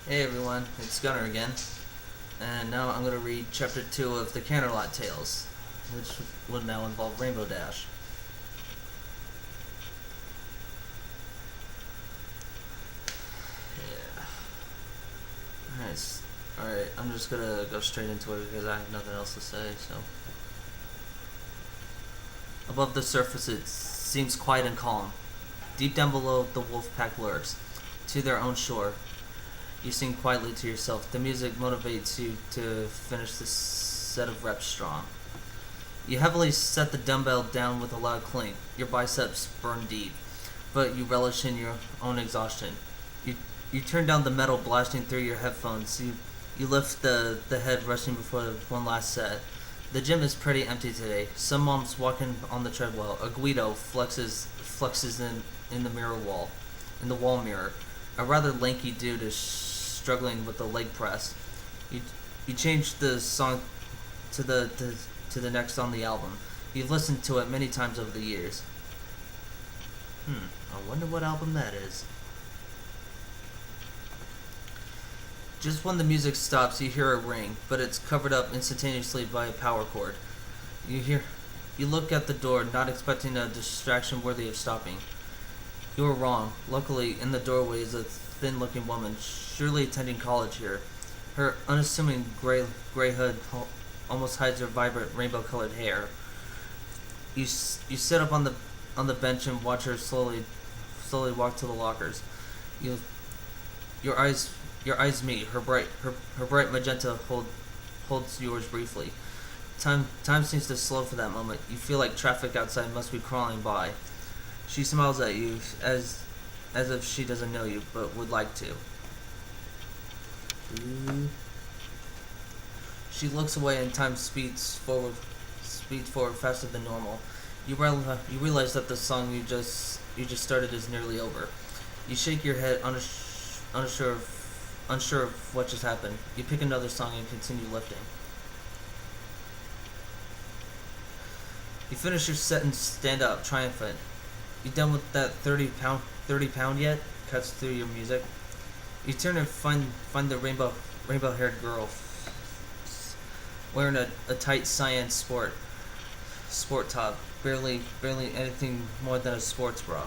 Hey everyone, it's Gunner again, and now I'm going to read Chapter 2 of the Canterlot Tales, which would now involve Rainbow Dash. Yeah. Alright, I'm just going to go straight into it because I have nothing else to say, so. Above the surface it seems quiet and calm. Deep down below the wolf pack lurks, to their own shore. You sing quietly to yourself. The music motivates you to finish this set of reps strong. You heavily set the dumbbell down with a loud clink. Your biceps burn deep, but you relish in your own exhaustion. You turn down the metal blasting through your headphones. You lift the head rushing before one last set. The gym is pretty empty today. Some mom's walking on the treadmill. A Guido flexes in the mirror wall, in the wall mirror. A rather lanky dude is struggling with the leg press. You change the song to the next on the album. You've listened to it many times over the years. I wonder what album that is. Just when the music stops, you hear a ring, but it's covered up instantaneously by a power cord. You look at the door, not expecting a distraction worthy of stopping. You were wrong. Luckily, in the doorway is a thin-looking woman, surely attending college here. Her unassuming gray hood almost hides her vibrant rainbow-colored hair. You sit up on the bench and watch her slowly walk to the lockers. Your eyes meet. Her bright magenta holds yours briefly. Time seems to slow for that moment. You feel like traffic outside must be crawling by. She smiles at you as if she doesn't know you, but would like to. She looks away and time speeds forward faster than normal. You realize that the song you just started is nearly over. You shake your head, unsure of what just happened. You pick another song and continue lifting. You finish your set and stand up, triumphant. You done with that 30 pound yet? Cuts through your music. You turn and find the rainbow haired girl wearing a tight cyan sport top, barely anything more than a sports bra.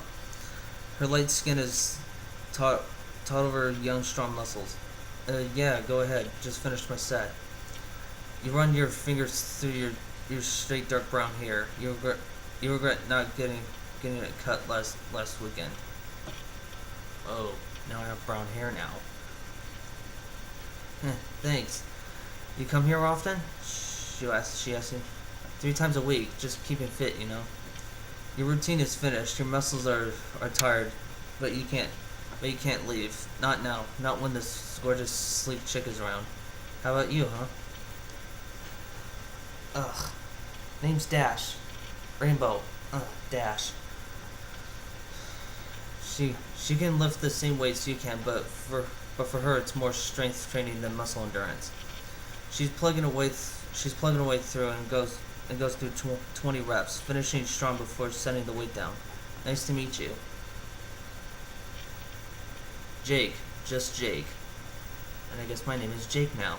Her light skin is taut over young strong muscles. Yeah, go ahead. Just finished my set. You run your fingers through your straight dark brown hair. You regret not getting it cut last weekend. Oh, now I have brown hair now. Thanks. You come here often? She asked you. 3 times a week, just keeping fit, you know. Your routine is finished. Your muscles are tired, but you can't leave. Not now. Not when this gorgeous sleek chick is around. How about you, huh? Ugh. Name's Dash. Rainbow. Dash. She can lift the same weights you can, but for her it's more strength training than muscle endurance. She's plugging away through and goes through 20 reps, finishing strong before setting the weight down. Nice to meet you. Jake, just Jake. And I guess my name is Jake now.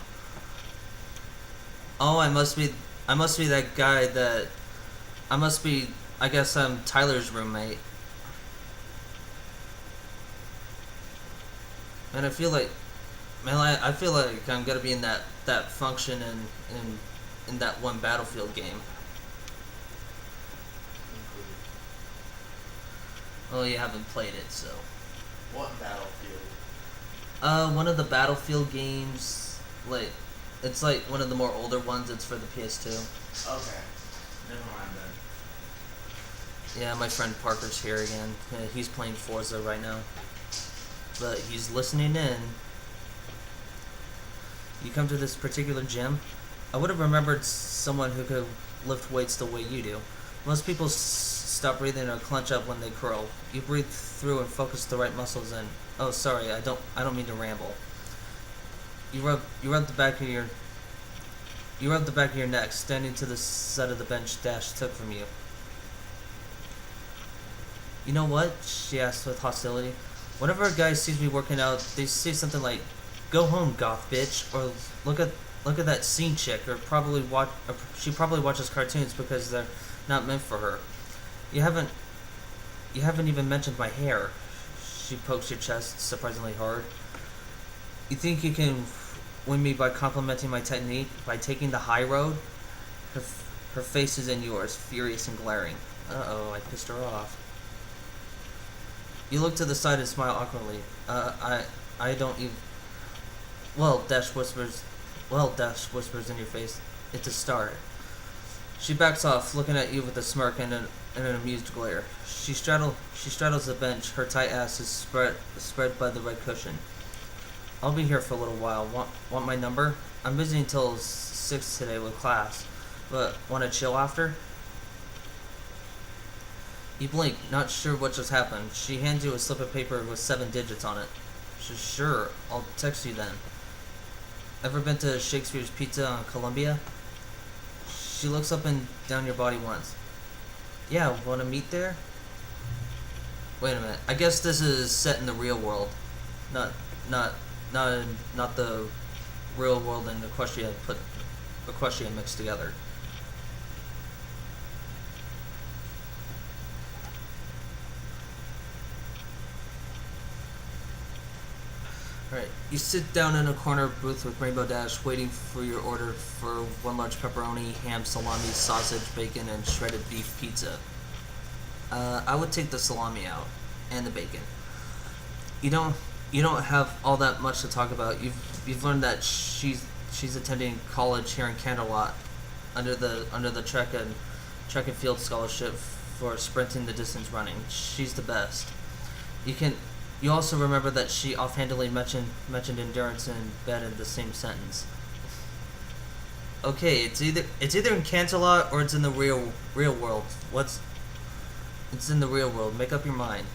Oh, I must be that guy that I guess I'm Tyler's roommate. And I feel like I'm gonna be in that function in that one Battlefield game. Well, you haven't played it, so. What Battlefield? One of the Battlefield games, like, it's like one of the more older ones. It's for the PS2. Okay. Never mind then. Yeah, my friend Parker's here again. He's playing Forza right now. But he's listening in. You come to this particular gym? I would have remembered someone who could lift weights the way you do. Most people stop breathing or clench up when they curl. You breathe through and focus the right muscles in. Oh, sorry, I don't mean to ramble. You rub the back of your neck, standing to the side of the bench Dash took from you. You know what? She asked with hostility. Whenever a guy sees me working out, they say something like, Go home, goth bitch, or look at that scene chick, or she probably watches cartoons because they're not meant for her. You haven't even mentioned my hair. She pokes your chest surprisingly hard. You think you can win me by complimenting my technique by taking the high road? Her face is in yours, furious and glaring. Uh-oh, I pissed her off. You look to the side and smile awkwardly. I don't even... Well, Dash whispers in your face. It's a start. She backs off, looking at you with a smirk and an amused glare. She straddles the bench. Her tight ass is spread by the red cushion. I'll be here for a little while. Want my number? I'm busy until 6 today with class. But want to chill after? You blink, not sure what just happened. She hands you a slip of paper with 7 digits on it. Sure, I'll text you then. Ever been to Shakespeare's Pizza on Columbia? She looks up and down your body once. Yeah, want to meet there? Wait a minute. I guess this is set in the real world, not the real world and Equestria mixed together. Alright, you sit down in a corner booth with Rainbow Dash, waiting for your order for 1 large pepperoni, ham, salami, sausage, bacon, and shredded beef pizza. I would take the salami out, and the bacon. You don't have all that much to talk about. You've learned that she's attending college here in Canterlot, under the track and field scholarship for sprinting the distance running. She's the best. You also remember that she offhandedly mentioned endurance and bed in the same sentence. Okay, it's either in Canterlot or it's in the real world. It's in the real world. Make up your mind.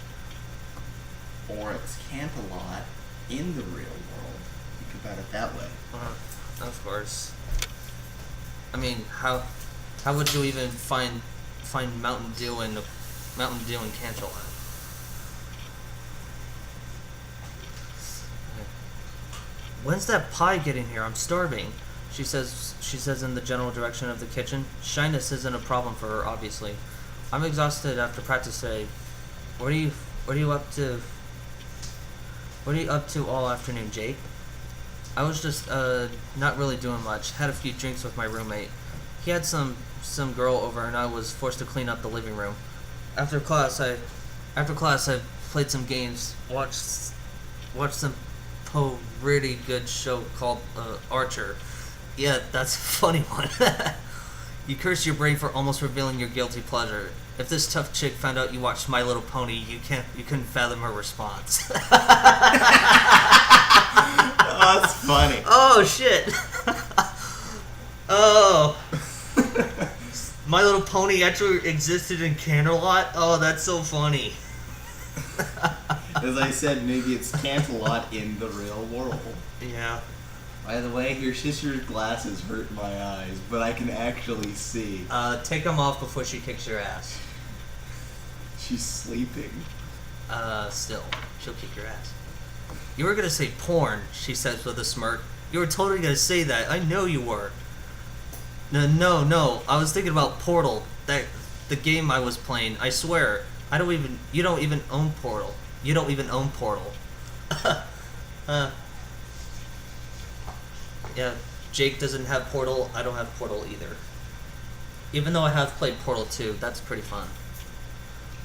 Or it's Canterlot in the real world. Think about it that way. Of course. I mean, how would you even find Mountain Dew in Canterlot? When's that pie getting here? I'm starving. She says in the general direction of the kitchen. Shyness isn't a problem for her, obviously. I'm exhausted after practice today. What are you up to? What are you up to all afternoon, Jake? I was just not really doing much. Had a few drinks with my roommate. He had some girl over and I was forced to clean up the living room. After class I played some games, watched some pretty good show called Archer. Yeah, that's a funny one. You curse your brain for almost revealing your guilty pleasure. If this tough chick found out you watched My Little Pony, you couldn't fathom her response. Oh, that's funny. Oh shit. Oh. My Little Pony actually existed in Canterlot? Oh, that's so funny. As I said, maybe it's Canterlot in the real world. Yeah. By the way, your sister's glasses hurt my eyes, but I can actually see. Take them off before she kicks your ass. She's sleeping. Still, she'll kick your ass. You were gonna say porn, she says with a smirk. You were totally gonna say that. I know you were. No. I was thinking about Portal. The game I was playing. I swear. You don't even own Portal. You don't even own Portal. Yeah, Jake doesn't have Portal. I don't have Portal either. Even though I have played Portal 2, that's pretty fun.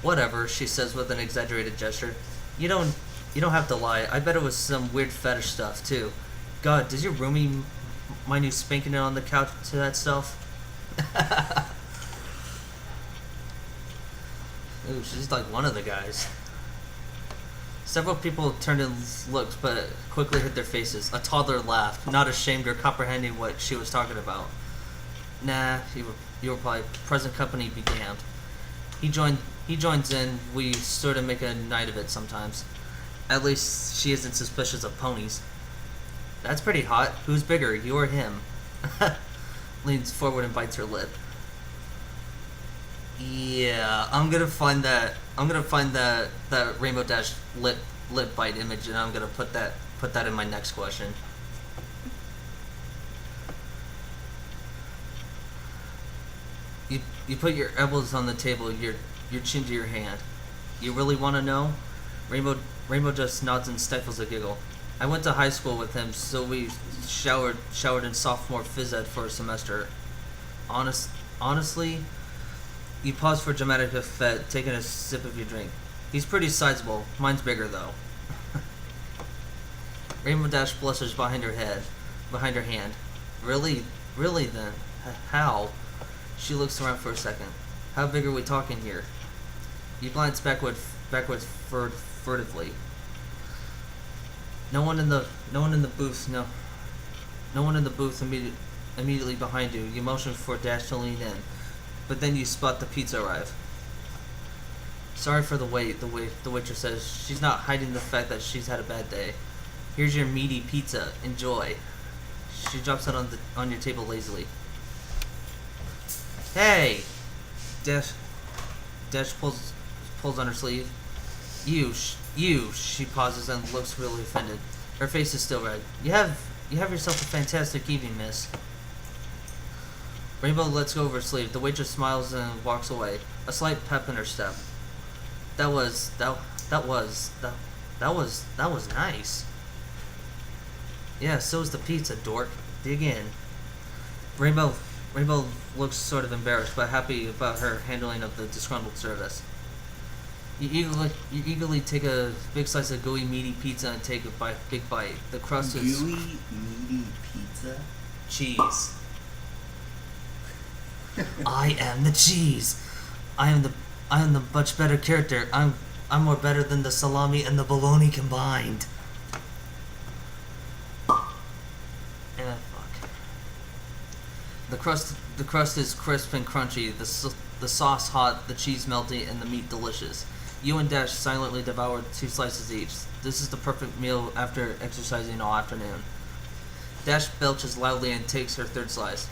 Whatever, she says with an exaggerated gesture. You don't have to lie. I bet it was some weird fetish stuff too. God, does your roomie mind you spanking it on the couch to that stuff? Ooh, she's like one of the guys. Several people turned and looked, but quickly hid their faces. A toddler laughed, not ashamed or comprehending what she was talking about. Nah, you were probably present company be damned. He joins in. We sort of make a night of it sometimes. At least she isn't suspicious of ponies. That's pretty hot. Who's bigger, you or him? Leans forward and bites her lip. Yeah, I'm gonna find that Rainbow Dash lip bite image, and I'm gonna put that put that in my next question. You put your elbows on the table, your chin to your hand. You really want to know? Rainbow just nods and stifles a giggle. I went to high school with him, so we showered in sophomore phys ed for a semester. Honestly, you pause for dramatic effect, taking a sip of your drink. He's pretty sizable. Mine's bigger though. Rainbow Dash blushes behind her hand. Really then? How? She looks around for a second. How big are we talking here? You glance backwards furtively. No one in the booth immediately behind you. You motion for Dash to lean in, but then you spot the pizza arrive. Sorry for the wait, the waitress says. She's not hiding the fact that she's had a bad day. Here's your meaty pizza. Enjoy. She drops it on your table lazily. Hey! Dash pulls on her sleeve. You, she pauses and looks really offended. Her face is still red. You have yourself a fantastic evening, miss. Rainbow lets go of her sleeve. The waitress smiles and walks away, a slight pep in her step. That was nice. Yeah, so's the pizza, dork. Dig in. Rainbow looks sort of embarrassed, but happy about her handling of the disgruntled service. You eagerly take a big slice of gooey, meaty pizza and take a big bite. The crust is gooey, meaty pizza. Cheese. I am the cheese. I am the much better character. I'm more better than the salami and the bologna combined. Fuck. The crust is crisp and crunchy. The sauce hot, the cheese melty, and the meat delicious. You and Dash silently devoured 2 slices each. This is the perfect meal after exercising all afternoon. Dash belches loudly and takes her 3rd slice.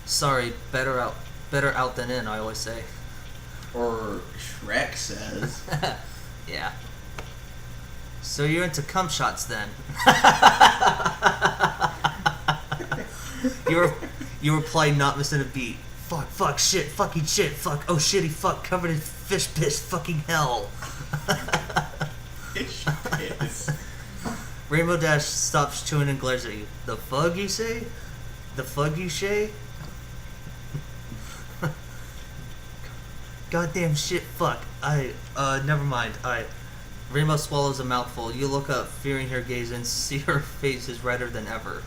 Sorry, better out than in, I always say. Or Shrek says. Yeah. So you're into cum shots then? You reply not missing a beat. Fuck, shit, fucking shit, fuck, oh shitty fuck, covered in fish piss, fucking hell. Fish piss. Rainbow Dash stops chewing and glares at you. The fug, you say? The fug, you say? Goddamn shit, fuck. Never mind. Rainbow swallows a mouthful. You look up, fearing her gaze, and see her face is redder than ever.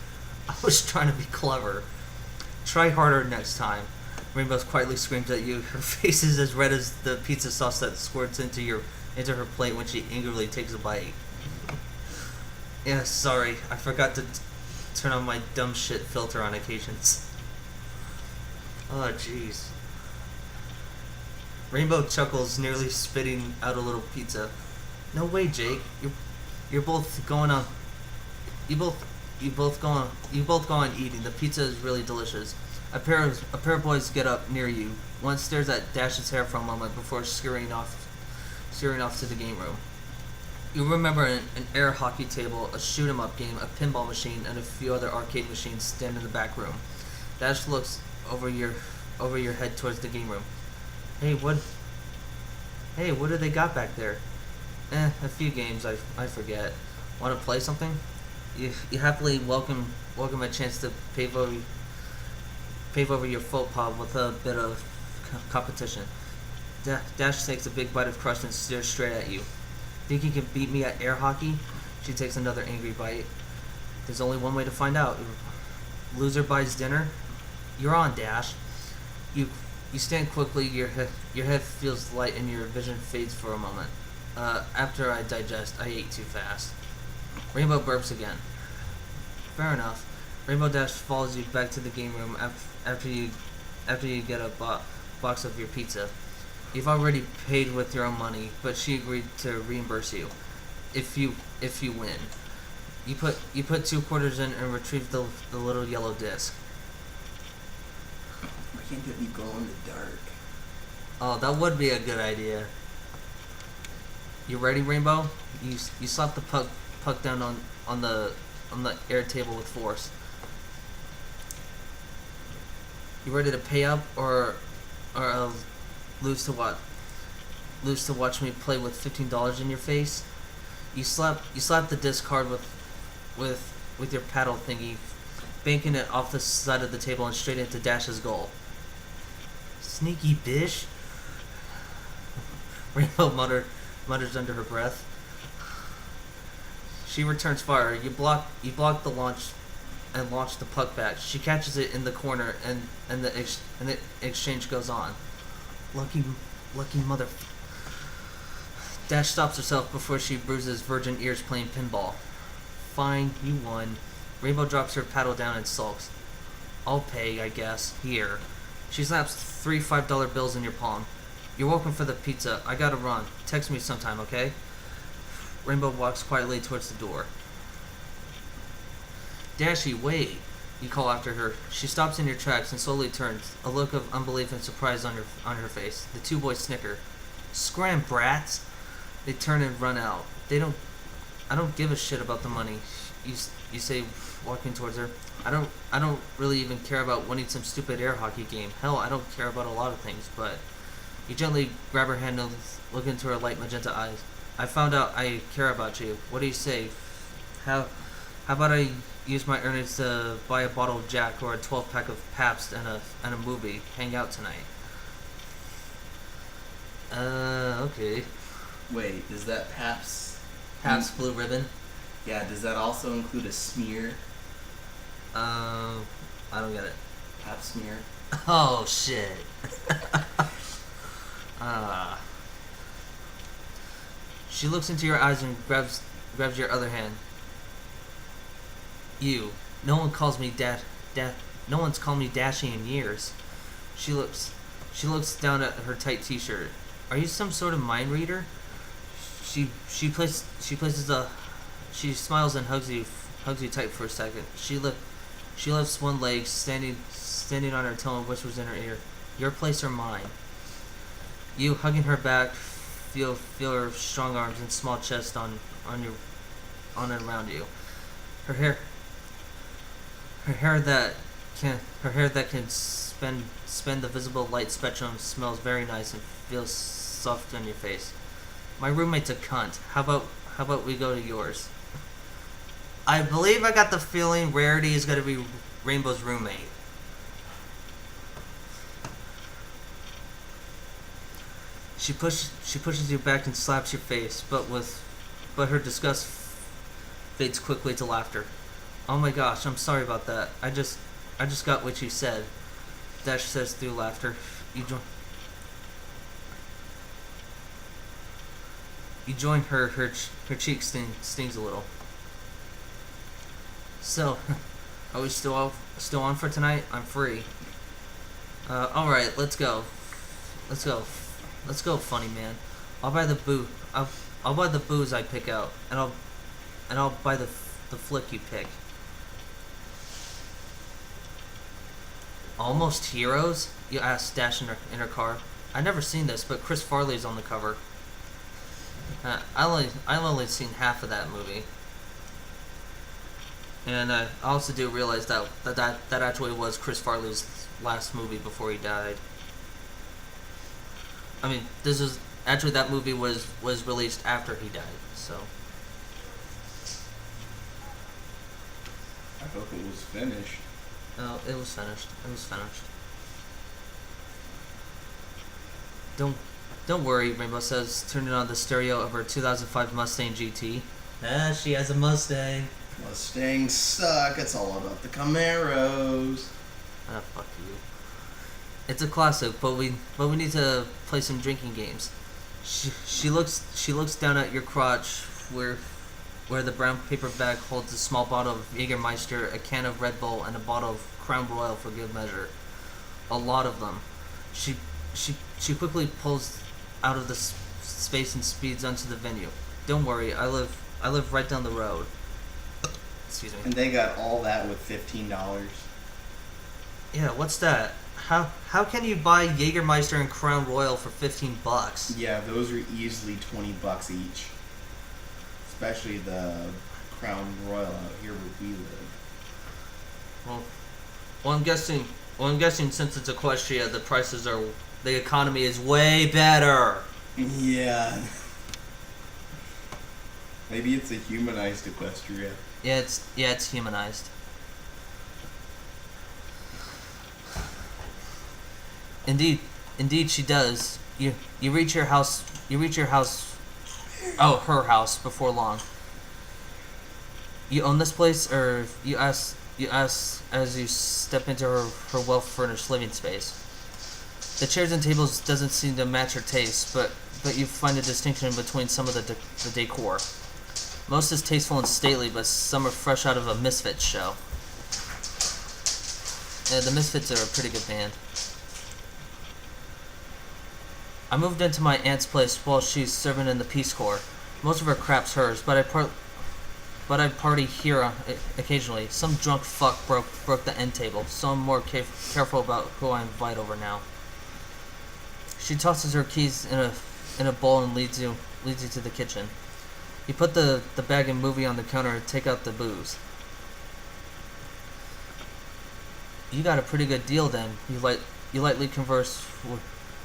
I was trying to be clever. Try harder next time. Rainbow quietly screams at you. Her face is as red as the pizza sauce that squirts into her plate when she angrily takes a bite. Yeah, sorry. I forgot to turn on my dumb shit filter on occasions. Oh, jeez. Rainbow chuckles, nearly spitting out a little pizza. No way, Jake. You're both going on. You both go on eating. The pizza is really delicious. A pair of boys get up near you. One stares at Dash's hair for a moment before scurrying off to the game room. You remember an air hockey table, a shoot 'em up game, a pinball machine, and a few other arcade machines stand in the back room. Dash looks over your head towards the game room. Hey, what do they got back there? A few games, I forget. Want to play something? You happily welcome a chance to pave over your faux pas with a bit of competition. Dash takes a big bite of crust and stares straight at you. Think you can beat me at air hockey? She takes another angry bite. There's only one way to find out. Loser buys dinner. You're on, Dash. You stand quickly. Your head feels light and your vision fades for a moment. After I digest, I ate too fast. Rainbow burps again. Fair enough. Rainbow Dash follows you back to the game room after you get a box of your pizza. You've already paid with your own money, but she agreed to reimburse you if you win. You put 2 quarters in and retrieve the little yellow disc. Why can't it be glow in the dark? Oh, that would be a good idea. You ready, Rainbow? You slap the puck down on the air table with force. You ready to pay up or lose to what? Lose to watch me play with $15 in your face? You slap the discard with your paddle thingy, banking it off the side of the table and straight into Dash's goal. Sneaky bitch. Rainbow mutters under her breath. She returns fire. You block the launch and launch the puck back. She catches it in the corner and the exchange goes on. Lucky mother. Dash stops herself before she bruises virgin ears playing pinball. Fine, you won. Rainbow drops her paddle down and sulks. I'll pay, I guess. Here. She slaps 3 $5 bills in your palm. You're welcome for the pizza. I gotta run. Text me sometime, okay? Rainbow walks quietly towards the door. Dashy, wait. You call after her. She stops in her tracks and slowly turns, a look of unbelief and surprise on her face. The two boys snicker. Scram, brats! They turn and run out. I don't give a shit about the money. You say, walking towards her. I don't really even care about winning some stupid air hockey game. Hell, I don't care about a lot of things, but you gently grab her hand and look into her light magenta eyes. I found out I care about you. What do you say? How about I use my earnings to buy a bottle of Jack or a 12-pack of Pabst and a movie? Hang out tonight. Okay. Wait, is that Pabst? Pabst Blue Ribbon? Yeah, does that also include a smear? I don't get it. Pabst smear? Oh, shit. She looks into your eyes and grabs your other hand. You. No one calls me no one's called me Dashy in years. She looks down at her tight t-shirt. Are you some sort of mind reader? She smiles and hugs you tight for a second. She lifts one leg, standing on her toe and whispers in her ear, "Your place or mine?" You, hugging her back, feel her strong arms and small chest on and around you. Her hair that can spend the visible light spectrum smells very nice and feels soft on your face. My roommate's a cunt. How about we go to yours? I believe I got the feeling Rarity is going to be Rainbow's roommate. She pushes you back and slaps your face, but her disgust fades quickly to laughter. Oh my gosh, I'm sorry about that. I just got what you said. Dash says through laughter. You join her cheek stings a little. So, are we still on for tonight? I'm free. Alright, let's go. Let's go, funny man. I'll buy the I'll buy the booze I pick out, and I'll buy the flick you pick. Almost Heroes? You asked Dash in her car. I've never seen this, but Chris Farley's on the cover. I've only seen half of that movie. And I also do realize that actually was Chris Farley's last movie before he died. I mean, that movie was released after he died, so. I hope it was finished. Oh, it was finished. Don't worry, Rainbow says, turning on the stereo of her 2005 Mustang GT. She has a Mustang. Mustangs suck. It's all about the Camaros. Fuck you. It's a classic, but we need to play some drinking games. She looks down at your crotch, where the brown paper bag holds a small bottle of Jägermeister, a can of Red Bull, and a bottle of Crown Royal for good measure. A lot of them. She quickly pulls out of the space and speeds onto the venue. Don't worry, I live right down the road. Excuse me. And they got all that with $15. Yeah, what's that? How can you buy Jägermeister and Crown Royal for $15? Yeah, those are easily $20 each. Especially the crowned royal out here where we live. Well, I'm guessing. Well, I'm guessing since it's Equestria, the economy is way better. Yeah. Maybe it's a humanized Equestria. Yeah, it's humanized. Indeed, she does. You reach your house. Oh, her house before long. You own this place, or you ask as you step into her well-furnished living space. The chairs and tables doesn't seem to match her taste, but you find a distinction between some of the decor. Most is tasteful and stately, but some are fresh out of a Misfits show. Yeah, the Misfits are a pretty good band. I moved into my aunt's place while she's serving in the Peace Corps. Most of her crap's hers, but I party here occasionally. Some drunk fuck broke the end table, so I'm more careful about who I invite over now. She tosses her keys in a bowl and leads you to the kitchen. You put the bag and movie on the counter and take out the booze. You got a pretty good deal then. You lightly converse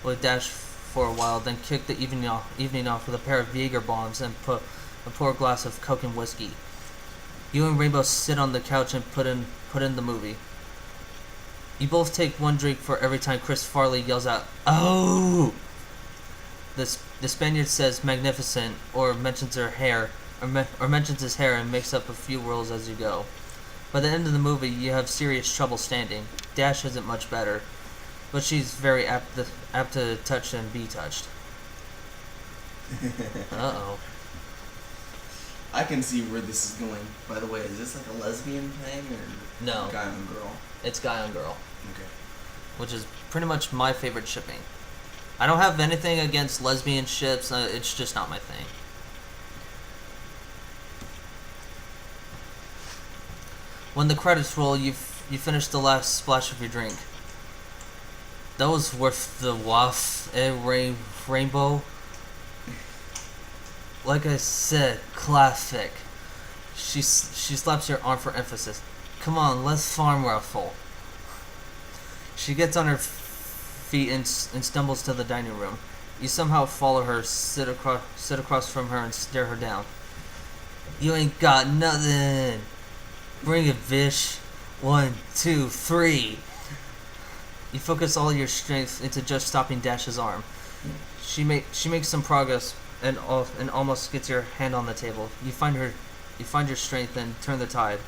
with Dash for a while, then kick the evening off with a pair of Jaeger bombs and pour a glass of Coke and whiskey. You and Rainbow sit on the couch and put in the movie. You both take one drink for every time Chris Farley yells out, "Oh!" The Spaniard says "magnificent" or mentions her hair, or mentions his hair and makes up a few rules as you go. By the end of the movie, you have serious trouble standing. Dash isn't much better, but she's very apt to touch and be touched. Uh-oh. I can see where this is going. By the way, is this like a lesbian thing or No. guy on girl? It's guy on girl, Okay. which is pretty much my favorite shipping. I don't have anything against lesbian ships, it's just not my thing. When the credits roll, you finish the last splash of your drink. That was worth the waff, Rainbow. Like I said, classic. She slaps your arm for emphasis. Come on, let's farm ruffle. She gets on her feet and stumbles to the dining room. You somehow follow her, sit across from her and stare her down. You ain't got nothing. Bring it, Vish. 1, 2, 3. You focus all your strength into just stopping Dash's arm. She makes some progress and almost gets your hand on the table. You find your strength and turn the tide.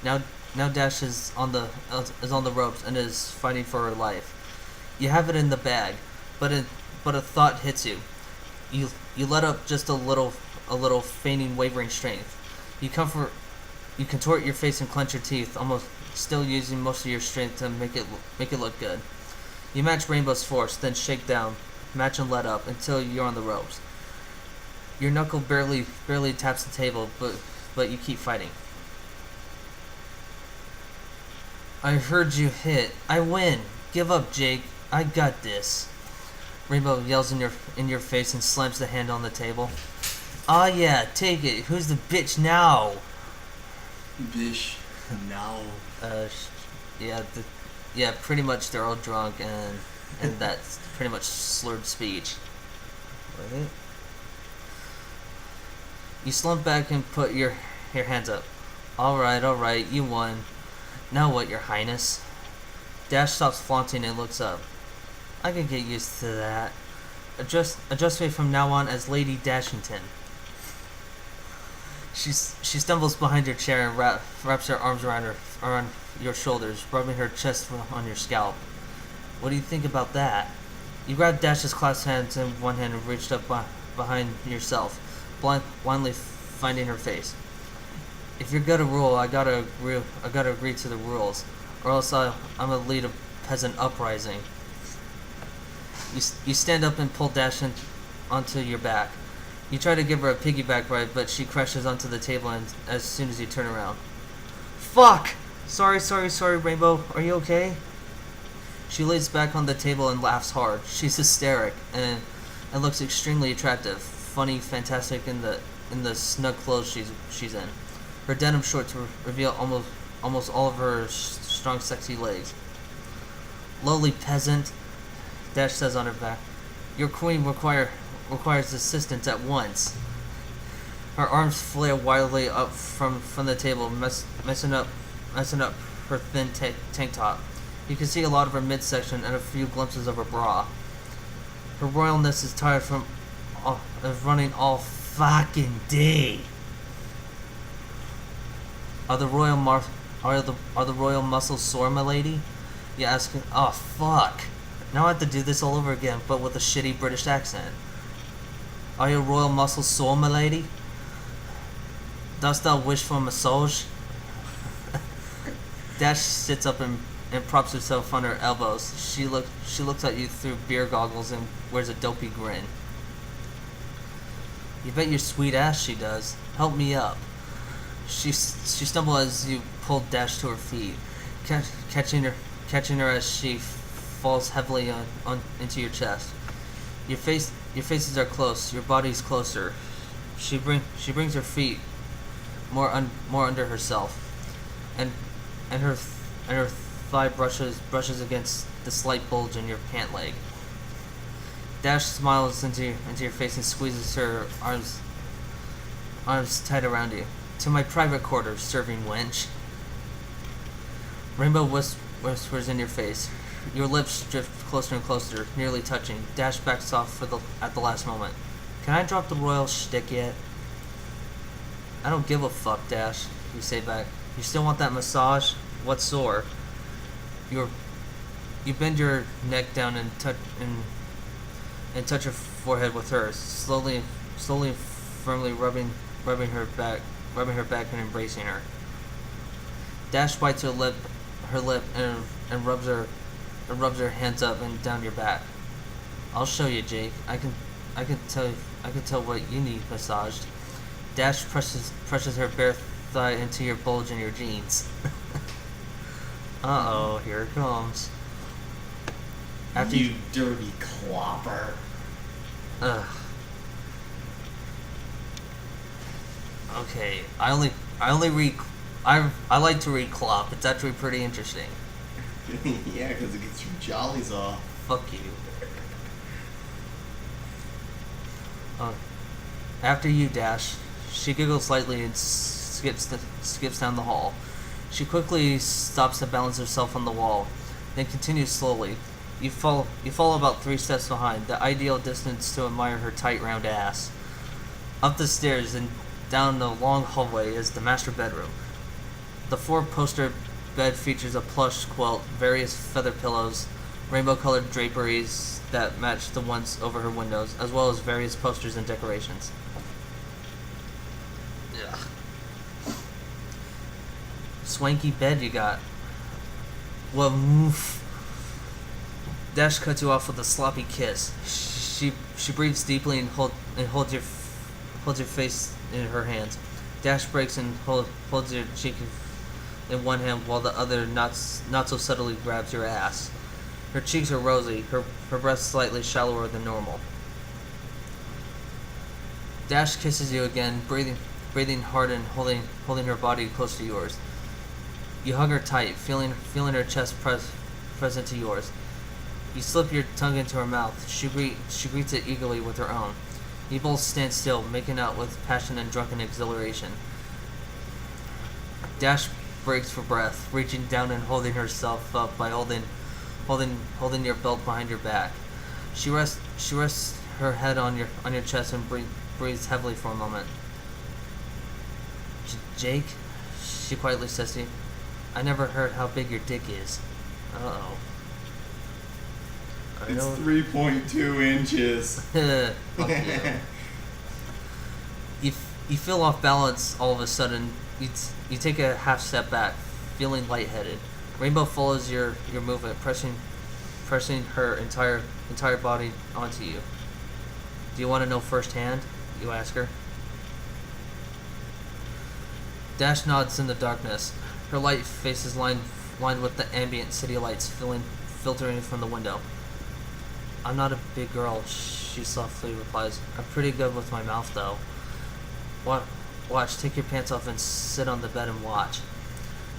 Now Dash is on the ropes and is fighting for her life. You have it in the bag, but a thought hits you. You let up just a little, feigning wavering strength. You contort your face and clench your teeth, almost still using most of your strength to make it look good. You match Rainbow's force, then shake down, match and let up until you're on the ropes. Your knuckle barely taps the table, but you keep fighting. I heard you hit. I win. Give up, Jake. I got this. Rainbow yells in your face and slams the hand on the table. Aw yeah, take it. Who's the bitch now? Bish. Now. Yeah, pretty much they're all drunk and that's pretty much slurred speech. Wait. You slump back and put your hands up. Alright, you won. Now what, your highness? Dash stops flaunting and looks up. I can get used to that. Address me from now on as Lady Dashington. She stumbles behind your chair and wraps her arms around your shoulders, rubbing her chest on your scalp. What do you think about that? You grab Dash's clasped hands in one hand and reached up behind yourself, blindly finding her face. If you're gonna rule, I gotta agree to the rules, or else I'm gonna lead a peasant uprising. You stand up and pull Dash onto your back. You try to give her a piggyback ride, but she crashes onto the table and as soon as you turn around. Fuck! Sorry, Rainbow. Are you okay? She lays back on the table and laughs hard. She's hysteric and looks extremely attractive, funny, fantastic in the snug clothes she's in. her denim shorts reveal almost all of her strong, sexy legs. Lowly peasant, Dash says on her back. Your queen requires assistance at once. Her arms flare wildly up from the table, messing up her thin tank top. You can see a lot of her midsection and a few glimpses of her bra. Her royalness is tired of running all fucking day. Are the royal muscles sore, my lady? You ask. Oh fuck! Now I have to do this all over again, but with a shitty British accent. Are your royal muscles sore, my lady? Dost thou wish for a massage? Dash sits up and props herself on her elbows. She looks at you through beer goggles and wears a dopey grin. You bet your sweet ass she does. Help me up. She stumbles as you pull Dash to her feet, catching her as she falls heavily on into your chest. Your faces are close. Your body's closer. She brings her feet more under herself, and her thigh brushes against the slight bulge in your pant leg. Dash smiles into your face and squeezes her arms tight around you. To my private quarters, serving wench. Rainbow whispers in your face. Your lips drift closer and closer, nearly touching. Dash backs off at the last moment. Can I drop the royal shtick yet? I don't give a fuck, Dash. You say back. You still want that massage? What's sore? You bend your neck down and touch her forehead with hers, slowly and firmly rubbing her back and embracing her. Dash bites her lip and rubs her hands up and down your back. I'll show you, Jake. I can tell what you need massaged. Dash presses her bare thigh into your bulge in your jeans. Uh-oh, here it comes. After you dirty clopper. Ugh. Okay, I like to read clop. It's actually pretty interesting. Yeah, because it gets your jollies off. Fuck you. After you, Dash, she giggles slightly and skips down the hall. She quickly stops to balance herself on the wall, then continues slowly. You fall about 3 steps behind, the ideal distance to admire her tight round ass. Up the stairs and down the long hallway is the master bedroom. The 4-poster bed features a plush quilt, various feather pillows, rainbow-colored draperies that match the ones over her windows, as well as various posters and decorations. Ugh. Swanky bed you got. Well, oof. Dash cuts you off with a sloppy kiss. She breathes deeply and holds your face in her hands. Dash breaks and holds your cheek in one hand while the other not so subtly grabs your ass. Her cheeks are rosy, her breath slightly shallower than normal. Dash kisses you again, breathing hard and holding her body close to yours. You hug her tight, feeling her chest press into yours. You slip your tongue into her mouth. She greets it eagerly with her own. You both stand still, making out with passion and drunken exhilaration. Dash breaks for breath, reaching down and holding herself up by holding your belt behind your back. She rests her head on your chest and breathes heavily for a moment. Jake, she quietly says to you, I never heard how big your dick is. Uh-oh. It's 3.2 inches. Fuck you. You feel off balance all of a sudden. You take a half step back, feeling lightheaded. Rainbow follows your movement, pressing her entire body onto you. Do you want to know firsthand? You ask her. Dash nods in the darkness. Her light face is lined with the ambient city lights filtering from the window. I'm not a big girl, she softly replies. I'm pretty good with my mouth, though. Watch. Take your pants off and sit on the bed and watch.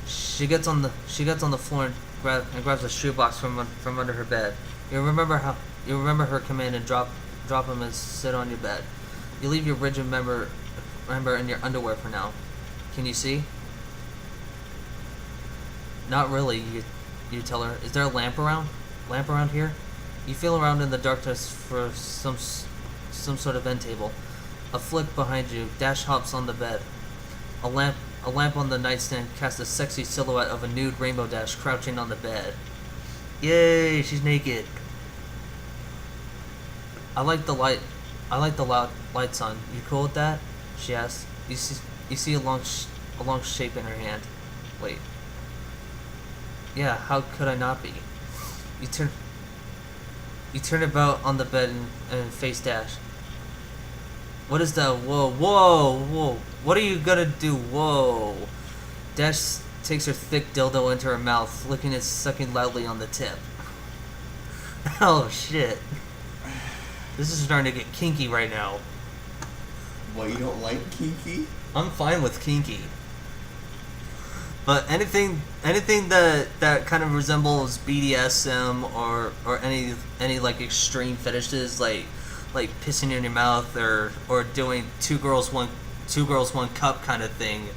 She gets on the floor and grabs a shoebox from under her bed. You remember her command and drop him and sit on your bed. You leave your rigid member in your underwear for now. Can you see? Not really. You tell her. Is there a lamp around? Here? You feel around in the darkness for some sort of end table. A flick behind you. Dash hops on the bed. A lamp on the nightstand casts a sexy silhouette of a nude Rainbow Dash crouching on the bed. Yay, she's naked. I like the loud lights on. You cool with that? She asks. You see a long shape in her hand. Wait. Yeah, how could I not be? You turn about on the bed and face Dash. What is that? Whoa. What are you gonna do? Whoa. Dash takes her thick dildo into her mouth, licking and sucking loudly on the tip. Oh shit. This is starting to get kinky right now. What, you don't like kinky? I'm fine with kinky. But anything that kind of resembles BDSM or any like extreme fetishes like pissing in your mouth or doing two girls one cup kind of thing,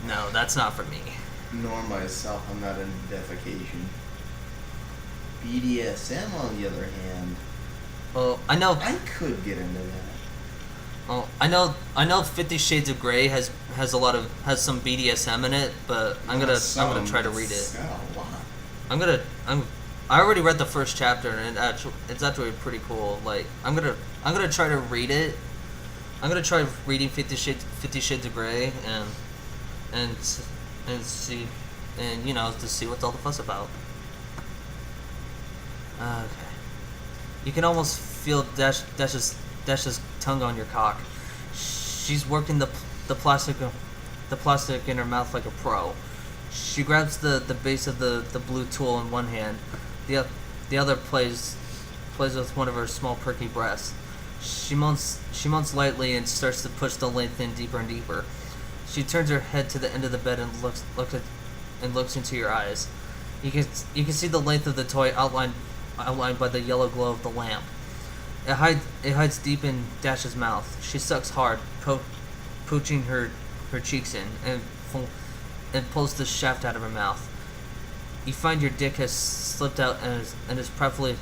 no, that's not for me. Nor myself, I'm not into defecation. BDSM, on the other hand, well, I know I could get into that. Well, I know 50 Shades of Grey has some BDSM in it, but I'm gonna try to read it. It's got a lot. I already read the first chapter and it's actually pretty cool. Like I'm gonna try to read it. I'm gonna try reading 50 Shades of Grey and see to see what's all the fuss about. Okay. You can almost feel Dash's tongue on your cock. She's working the plastic in her mouth like a pro. She grabs the base of the blue tool in one hand. The other plays with one of her small perky breasts. She moans lightly and starts to push the length in deeper and deeper. She turns her head to the end of the bed and looks into your eyes. You can see the length of the toy outlined by the yellow glow of the lamp. It hides deep in Dash's mouth. She sucks hard, pooching her cheeks in, and pulls the shaft out of her mouth. You find your dick has slipped out and is proudly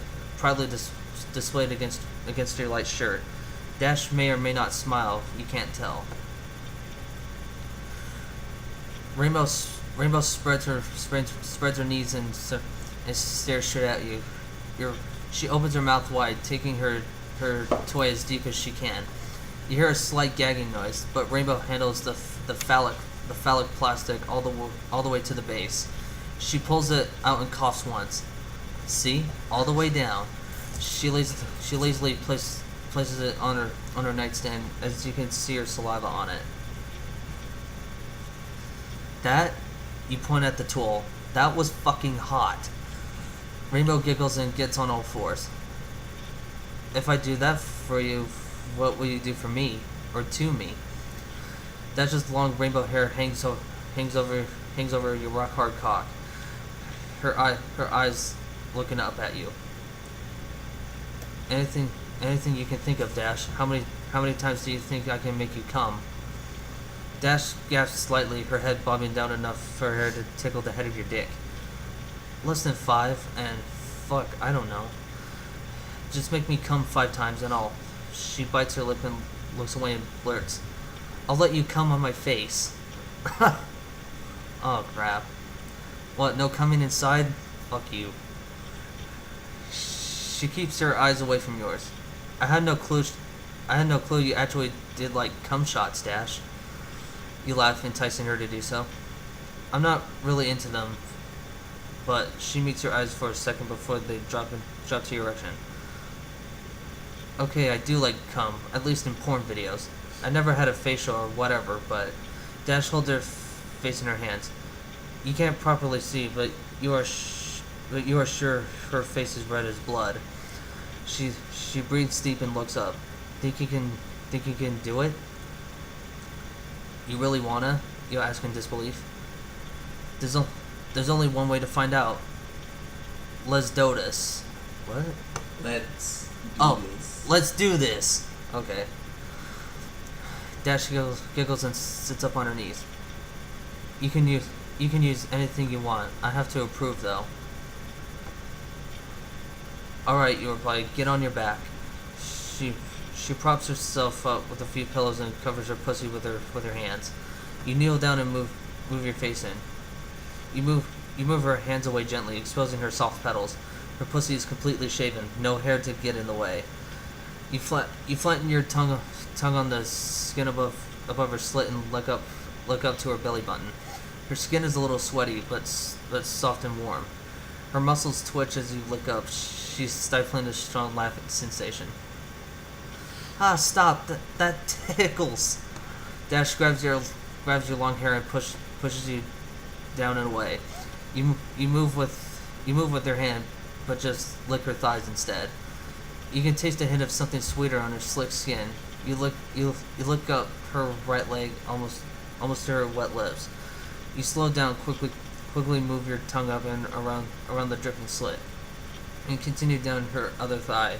displayed against your light shirt. Dash may or may not smile. You can't tell. Rainbow spreads her knees and stares straight at you. She opens her mouth wide, taking her toy as deep as she can. You hear a slight gagging noise, but Rainbow handles the phallic plastic all the way to the base. She pulls it out and coughs once. See, all the way down. She lazily places it on her nightstand, as you can see her saliva on it. That, you point at the tool. That was fucking hot. Rainbow giggles and gets on all fours. If I do that for you, what will you do for me? Or to me? Dash's long rainbow hair hangs over your rock hard cock. Her eyes looking up at you. Anything you can think of, Dash. How many times do you think I can make you come? Dash gasps slightly, her head bobbing down enough for her to tickle the head of your dick. Less than 5, and fuck, I don't know. Just make me come 5 times and all. She bites her lip and looks away and blurts, I'll let you come on my face. Oh crap. What, no coming inside? Fuck you. She keeps her eyes away from yours. I had no clue you actually did like cum shots, Dash. You laugh, enticing her to do so. I'm not really into them, but she meets your eyes for a second before they drop to your erection. Okay, I do like cum, at least in porn videos. I never had a facial or whatever, but Dash holds her face in her hands. You can't properly see, but you are sure her face is red as blood. She breathes deep and looks up. Think you can do it? You really wanna? You ask in disbelief. There's only one way to find out. Let's do this. What? Let's do this. Let's do this. Okay. Dash giggles and sits up on her knees. You can use anything you want. I have to approve though. Alright, you reply, get on your back. She props herself up with a few pillows and covers her pussy with her hands. You kneel down and move your face in. You move her hands away gently, exposing her soft petals. Her pussy is completely shaven, no hair to get in the way. You flatten your tongue on the skin above her slit and look up to her belly button. Her skin is a little sweaty, but soft and warm. Her muscles twitch as you look up. She's stifling a strong laugh sensation. Ah, stop! That tickles. Dash grabs your long hair and pushes you down and away. You move with her hand, but just lick her thighs instead. You can taste a hint of something sweeter on her slick skin. You look up her right leg, almost to her wet lips. You slow down, quickly move your tongue up and around the dripping slit, and continue down her other thigh.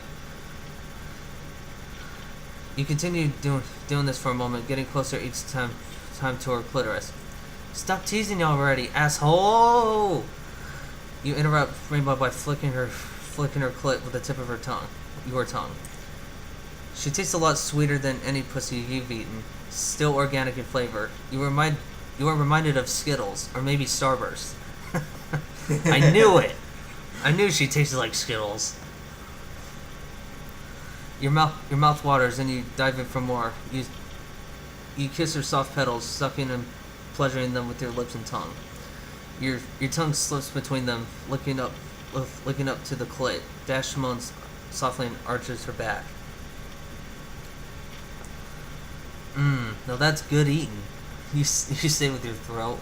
You continue doing this for a moment, getting closer each time to her clitoris. Stop teasing already, asshole! You interrupt Rainbow by flicking her clit with the tip of your tongue. She tastes a lot sweeter than any pussy you've eaten, still organic in flavor. You are reminded of Skittles, or maybe Starburst. I knew it! I knew she tasted like Skittles. Your mouth waters and you dive in for more. You kiss her soft petals, sucking and pleasuring them with your lips and tongue. Your tongue slips between them, looking up to the clit. Dash moans softly and arches her back. Now that's good eating. You say with your throat.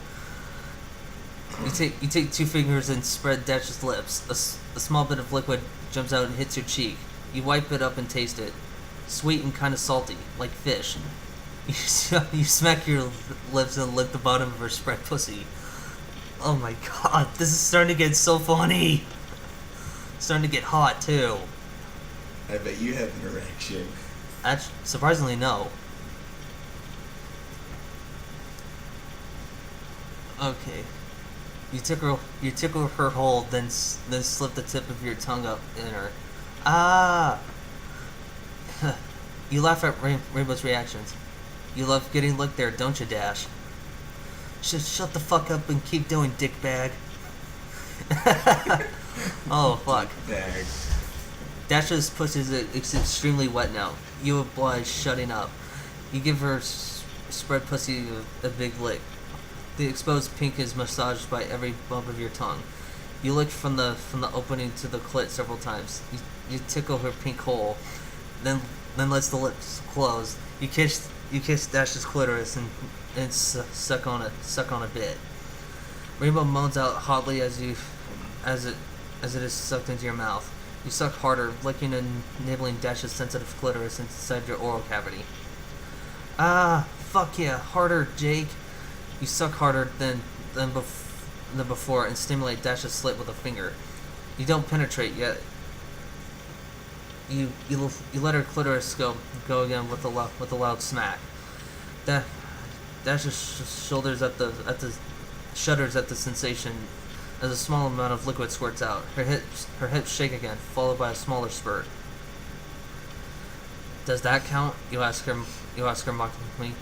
You take 2 fingers and spread Dash's lips. A small bit of liquid jumps out and hits your cheek. You wipe it up and taste it. Sweet and kind of salty, like fish. You smack your lips and lick the bottom of her spread pussy. Oh my god, this is starting to get so funny. It's starting to get hot too. I bet you have an erection. Surprisingly, no. Okay. You tickle her hole, then slip the tip of your tongue up in her. Ah! You laugh at Rainbow's reactions. You love getting licked there, don't you, Dash? Shut the fuck up and keep doing, dickbag. Oh, fuck. Bag. Dash's pussy is extremely wet now. You oblige shutting up. You give her spread pussy a big lick. The exposed pink is massaged by every bump of your tongue. You lick from the opening to the clit several times. You tickle her pink hole, then lets the lips close. You kiss Dash's clitoris and suck on a bit. Rainbow moans out hotly as it is sucked into your mouth. You suck harder, licking and nibbling Dash's sensitive clitoris inside your oral cavity. Ah, fuck yeah, harder, Jake. You suck harder than before and stimulate Dash's slit with a finger. You don't penetrate yet. You let her clitoris go again with a loud smack. Dash's shoulders shudders at the sensation as a small amount of liquid squirts out. Her hips shake again, followed by a smaller spurt. Does that count? You ask her mockingly.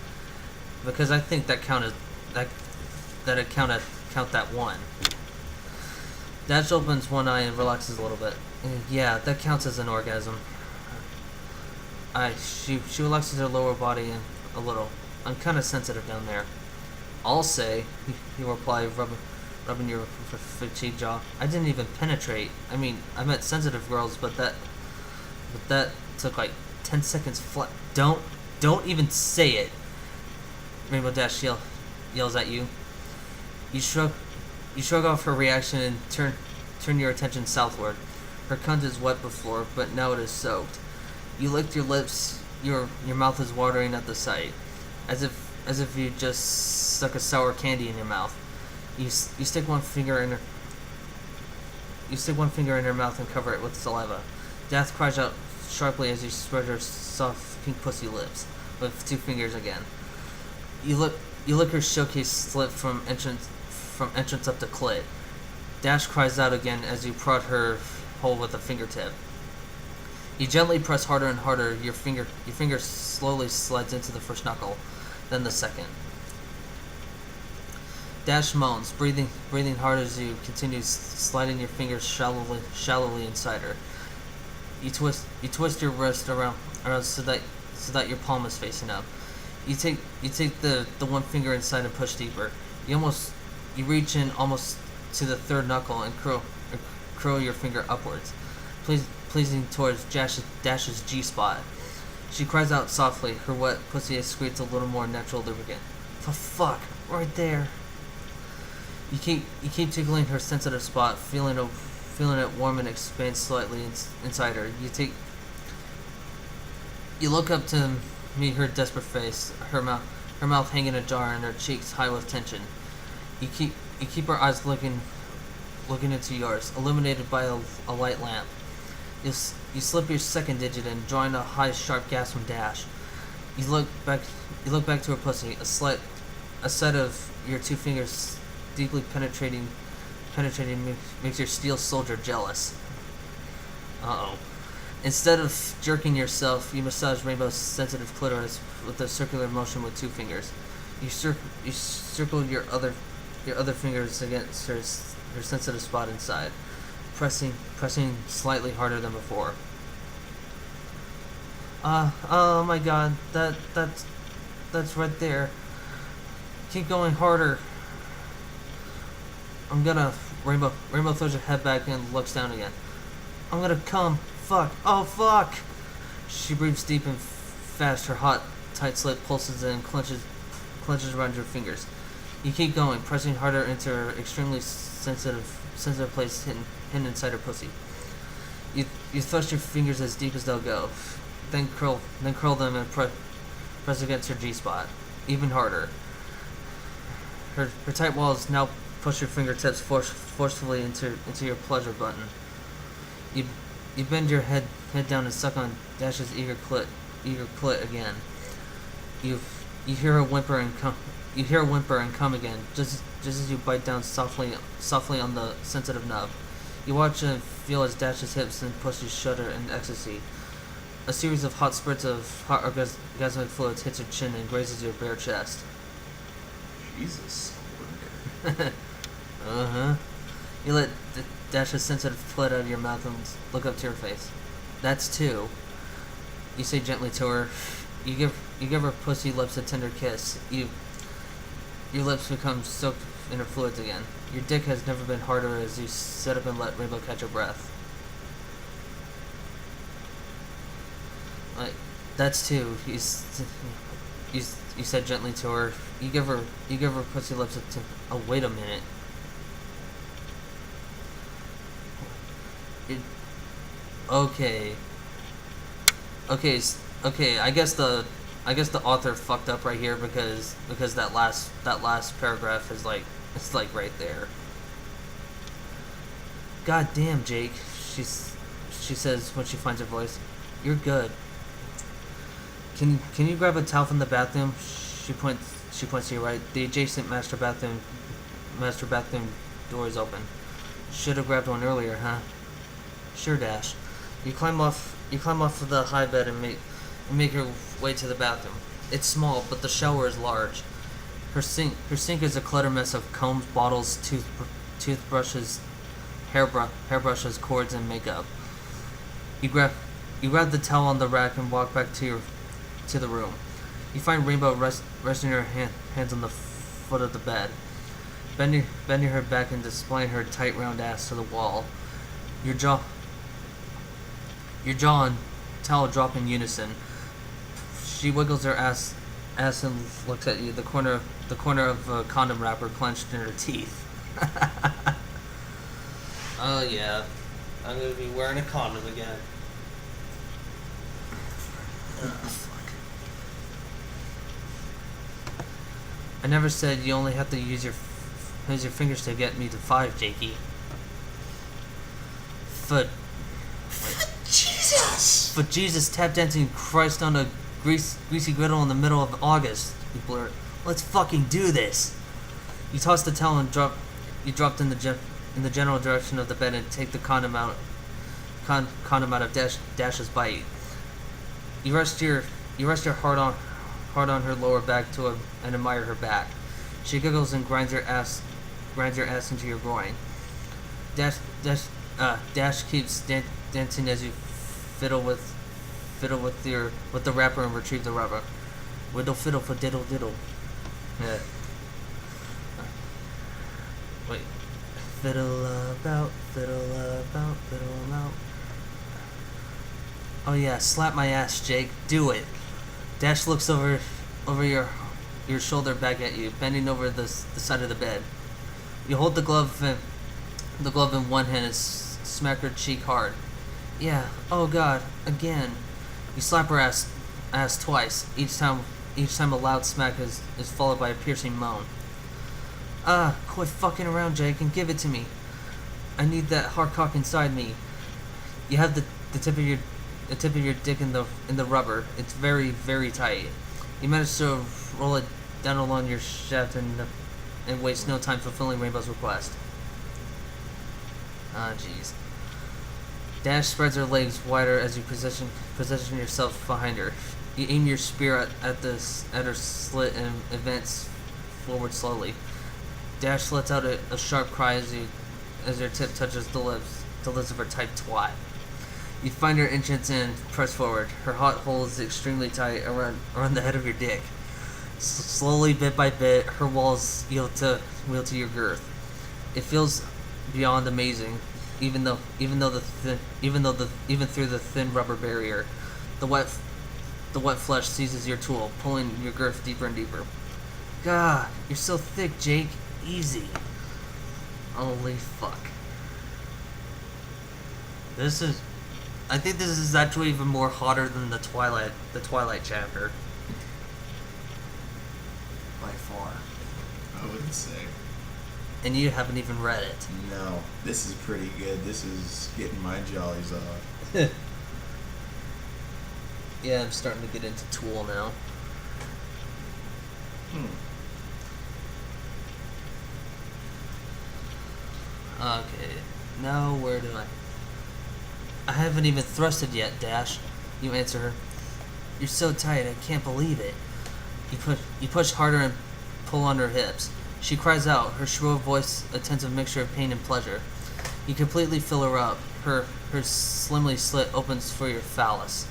Because I think that count that one. Dash opens one eye and relaxes a little bit. Yeah, that counts as an orgasm. She relaxes her lower body a little. I'm kind of sensitive down there. I'll say, you reply, rubbing your fatigued jaw. I didn't even penetrate. I mean, I met sensitive girls, but that took like 10 seconds flat. Don't even say it. Rainbow Dash yells at you. You shrug off her reaction and turn your attention southward. Her cunt is wet before, but now it is soaked. You licked your lips. Your mouth is watering at the sight, as you just stuck a sour candy in your mouth. You stick one finger in her mouth and cover it with saliva. Death cries out sharply as you spread her soft pink pussy lips with 2 fingers again. You look her showcase slip from entrance up to clit. Dash cries out again as you prod her hole with a fingertip. You gently press harder and harder. Your finger slowly slides into the first knuckle, then the second. Dash moans, breathing hard as you continue sliding your fingers shallowly inside her. You twist your wrist around so that your palm is facing up. You take the one finger inside and push deeper. You reach in almost to the third knuckle and curl your finger upwards, pleasing towards Dash's G-spot. She cries out softly. Her wet pussy excretes a little more natural lubricant. For fuck, right there. You keep tickling her sensitive spot, feeling it warm and expand slightly inside her. You look up to meet her desperate face, her mouth hanging ajar and her cheeks high with tension. You keep her eyes looking into yours, illuminated by a light lamp. You slip your second digit in, drawing a high, sharp gasp from Dash. You look back to her pussy. A set of your 2 fingers deeply penetrating makes your steel soldier jealous. Uh-oh. Instead of jerking yourself, you massage Rainbow's sensitive clitoris with a circular motion with 2 fingers. You circle your other fingers against her sensitive spot inside, pressing slightly harder than before. Oh my god, that's right there. Keep going harder. I'm gonna... Rainbow throws her head back and looks down again. I'm gonna come. Fuck. Oh, fuck. She breathes deep and fast. Her hot, tight slit pulses and clenches around your fingers. You keep going, pressing harder into her extremely sensitive place hidden inside her pussy. You thrust your fingers as deep as they'll go, then curl them and press against her G-spot, even harder. Her tight walls now push your fingertips forcefully into your pleasure button. You bend your head down and suck on Dash's eager clit again. You hear her whimper and come. You hear her whimper and come again, just as you bite down softly on the sensitive nub. You watch and feel as Dash's hips and pussy shudder in ecstasy. A series of hot spurts of hot orgasmic fluids hits your chin and grazes your bare chest. Jesus. Uh-huh. You let Dash's sensitive clit out of your mouth and look up to her face. That's 2. You say gently to her. You give her pussy lips a tender kiss. Your lips become soaked in her fluids again. Your dick has never been harder as you sit up and let Rainbow catch her breath. Like, that's 2. You said gently to her. You give her pussy lips a wait a minute. Okay. I guess the author fucked up right here because that last paragraph is like, it's like right there. God damn, Jake, she says when she finds her voice. You're good. Can you grab a towel from the bathroom? She points to your right. The adjacent master bathroom door is open. Should have grabbed one earlier, huh? Sure, Dash. You climb off of the high bed and make your way to the bathroom. It's small, but the shower is large. Her sink is a clutter mess of combs, bottles, toothbrushes, hairbrushes, cords, and makeup. You grab the towel on the rack and walk back to the room. You find Rainbow resting her hands on the foot of the bed, bending her back and displaying her tight round ass to the wall. Your jaw and towel drop in unison. She wiggles her ass and looks at you. The corner of a condom wrapper clenched in her teeth. Oh yeah, I'm gonna be wearing a condom again. Fuck. I never said you only have to use your fingers to get me to 5, Jakey. But Jesus! But Jesus, tap dancing Christ on a greasy griddle in the middle of August. You blurt. Let's fucking do this. You toss the towel and dropped in the general direction of the bed and take the condom out of Dash's bite. You rest your heart on her lower back and admire her back. She giggles and grinds her ass into your groin. Dash keeps dancing as you fiddle with the wrapper and retrieve the rubber. Whittle fiddle for diddle diddle. Yeah. Wait. Fiddle about, fiddle about. Oh yeah, slap my ass, Jake. Do it. Dash looks over your shoulder back at you, bending over the side of the bed. You hold the glove in one hand and smack her cheek hard. Yeah. Oh God. Again. You slap her ass twice. Each time a loud smack is followed by a piercing moan. Quit fucking around, Jake, and give it to me. I need that hard cock inside me. You have the tip of your dick in the rubber. It's very, very tight. You manage to roll it down along your shaft and waste no time fulfilling Rainbow's request. Ah, jeez. Dash spreads her legs wider as you position yourself behind her. You aim your spear at her slit and advance forward slowly. Dash lets out a sharp cry as your tip touches the lips of her tight twat. You find her entrance and press forward. Her hot hole is extremely tight around the head of your dick. Slowly, bit by bit, her walls yield to your girth. It feels beyond amazing, even through the thin rubber barrier. The wet flesh seizes your tool, pulling your girth deeper and deeper. God, you're so thick, Jake. Easy. Holy fuck. I think this is actually even more hotter than the Twilight chapter. By far. I wouldn't say. And you haven't even read it. No. This is pretty good. This is getting my jollies off. Yeah, I'm starting to get into Tool now. Okay. Now where do I haven't even thrusted yet, Dash. You answer her. You're so tight, I can't believe it. You push harder and pull on her hips. She cries out, her shrill voice a tense mixture of pain and pleasure. You completely fill her up. Her slimly slit opens for your phallus.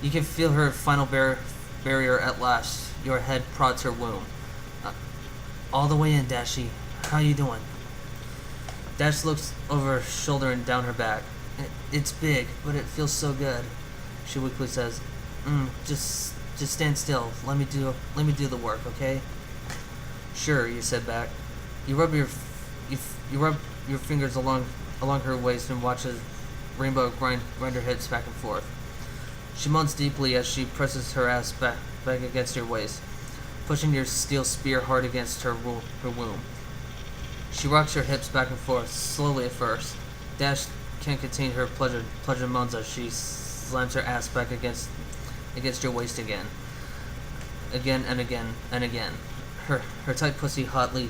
You can feel her final barrier at last. Your head prods her womb. All the way in, Dashy. How you doing? Dash looks over her shoulder and down her back. It's big, but it feels so good. She weakly says, Just stand still. Let me do the work, okay? Sure, you said back. You rub your fingers along her waist and watch as Rainbow grind her hips back and forth. She moans deeply as she presses her ass back against your waist, pushing your steel spear hard against her womb. She rocks her hips back and forth, slowly at first. Dash can't contain her pleasure moans as she slams her ass back against your waist again and again and again. Her tight pussy hotly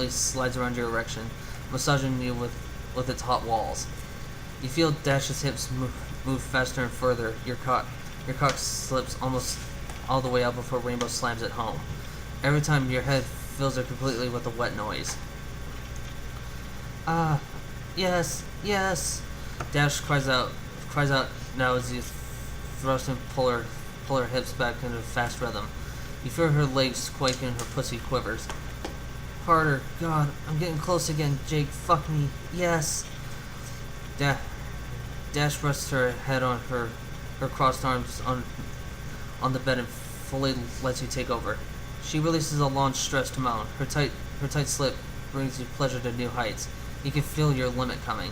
slides around your erection, massaging you with its hot walls. You feel Dash's hips move faster and further. Your cock slips almost all the way out before Rainbow slams it home. Every time your head fills her completely with a wet noise. Yes. Dash cries out now as you thrust and pull her hips back into a fast rhythm. You feel her legs quake and her pussy quivers. Harder. God, I'm getting close again, Jake. Fuck me. Yes. Dash rests her head on her crossed arms on the bed and fully lets you take over. She releases a long stretched moan. Her tight slip brings you pleasure to new heights. You can feel your limit coming.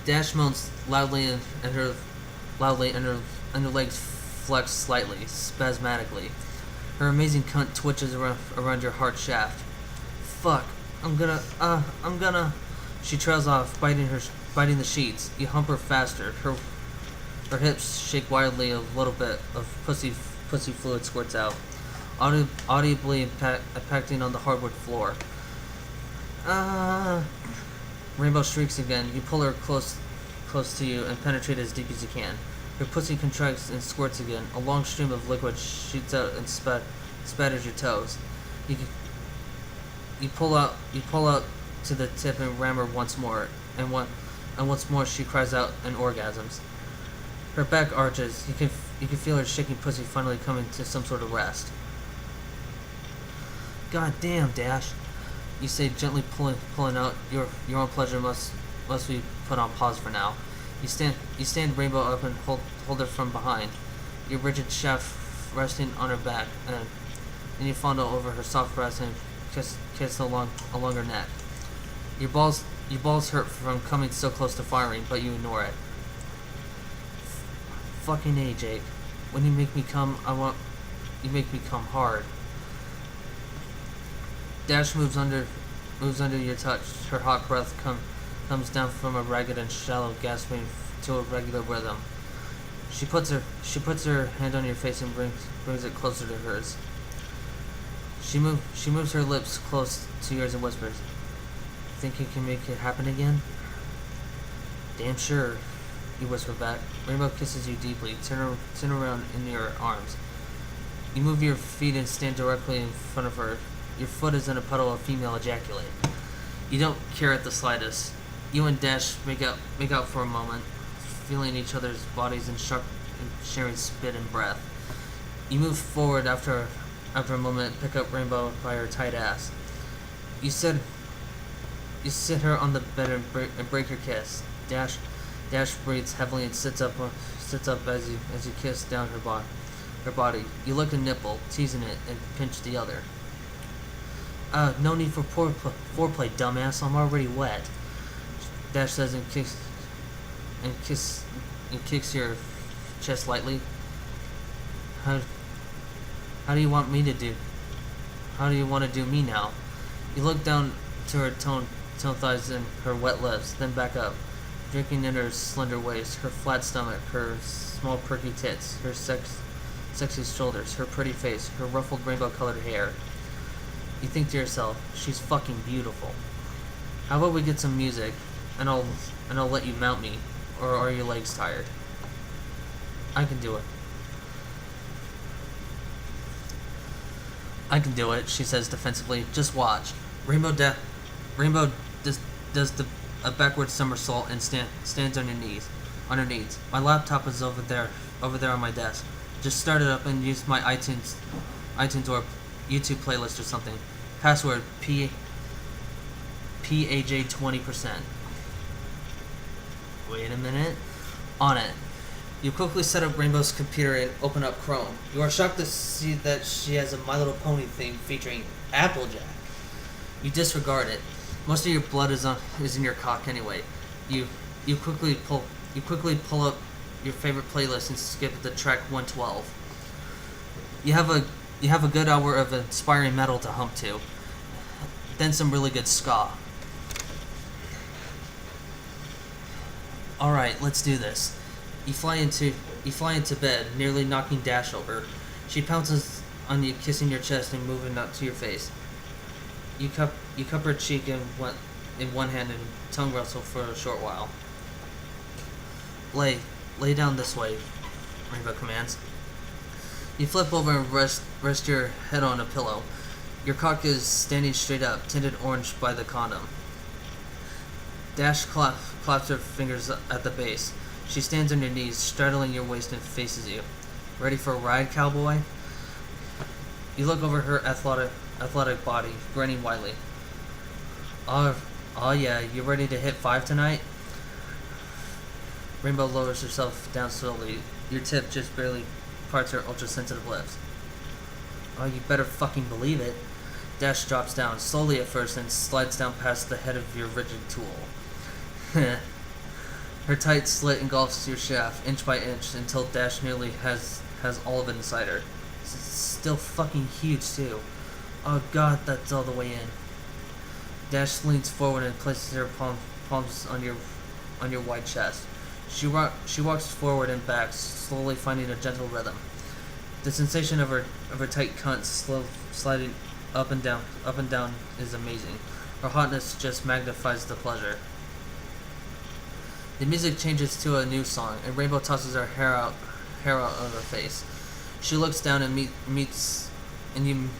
Dash moans loudly and her legs flex slightly, spasmodically. Her amazing cunt twitches around your heart shaft. Fuck. I'm gonna... She trails off, biting the sheets. You hump her faster. Her hips shake wildly. A little bit of pussy fluid squirts out, audibly impacting on the hardwood floor. Rainbow shrieks again. You pull her close to you and penetrate as deep as you can. Her pussy contracts and squirts again. A long stream of liquid shoots out and spatters your toes. You pull out to the tip and ram her once more, and once more she cries out and orgasms. Her back arches. You can feel her shaking pussy finally coming to some sort of rest. God damn, Dash, you say, gently pulling out. Your own pleasure must be put on pause for now. You stand Rainbow up and hold her from behind, your rigid shaft resting on her back, and then you fondle over her soft breast and kiss along her neck. Your balls hurt from coming so close to firing, but you ignore it. Fucking A, Jake. When you make me come, you make me come hard. Dash moves under your touch. Her hot breath comes down from a ragged and shallow gasping to a regular rhythm. She puts her hand on your face and brings it closer to hers. She moves her lips close to yours and whispers, "Think you can make it happen again?" "Damn sure," you whisper back. Rainbow kisses you deeply. Turn around in your arms. You move your feet and stand directly in front of her. Your foot is in a puddle of female ejaculate. You don't care at the slightest. You and Dash make out for a moment, feeling each other's bodies and sharing spit and breath. You move forward after a moment, pick up Rainbow by her tight ass. You sit her on the bed and break her kiss. Dash breathes heavily and sits up as you kiss down her body. You lick a nipple, teasing it, and pinch the other. No need for foreplay, dumbass. I'm already wet. Dash says and kicks your chest lightly. How do you want me to do? How do you want to do me now? You look down to her toned thighs and her wet lips, then back up, drinking in her slender waist, her flat stomach, her small perky tits, her sexy shoulders, her pretty face, her ruffled rainbow-colored hair. You think to yourself, she's fucking beautiful. How about we get some music, and I'll let you mount me, or are your legs tired? I can do it. I can do it, she says defensively. Just watch. Rainbow does a backward somersault and stands on her knees. My laptop is over there on my desk. Just start it up and use my iTunes or YouTube playlist or something. Password PAJ 20%. Wait a minute. On it. You quickly set up Rainbow's computer and open up Chrome. You are shocked to see that she has a My Little Pony theme featuring Applejack. You disregard it. Most of your blood is in your cock anyway. You quickly pull up your favorite playlist and skip to track 112. You have a good hour of inspiring metal to hump to. Then some really good ska. Alright, let's do this. You fly into bed, nearly knocking Dash over. She pounces on you, kissing your chest and moving up to your face. You cup her cheek in one hand and tongue wrestle for a short while. Lay down this way, Rainbow commands. You flip over and rest your head on a pillow. Your cock is standing straight up, tinted orange by the condom. Dash claps her fingers at the base. She stands on your knees, straddling your waist and faces you. Ready for a ride, cowboy? You look over her athletic body, grinning widely. Oh yeah, you ready to hit 5 tonight? Rainbow lowers herself down slowly. Your tip just barely parts her ultra-sensitive lips. Oh, you better fucking believe it. Dash drops down, slowly at first, and slides down past the head of your rigid tool. Her tight slit engulfs your shaft, inch by inch, until Dash nearly has has all of it inside her. It's still fucking huge too. Oh god, that's all the way in. Dash leans forward and places her palms on your wide chest. She walks forward and back, slowly finding a gentle rhythm. The sensation of her tight cunt sliding up and down is amazing. Her hotness just magnifies the pleasure. The music changes to a new song, and Rainbow tosses her hair out of her face. She looks down and you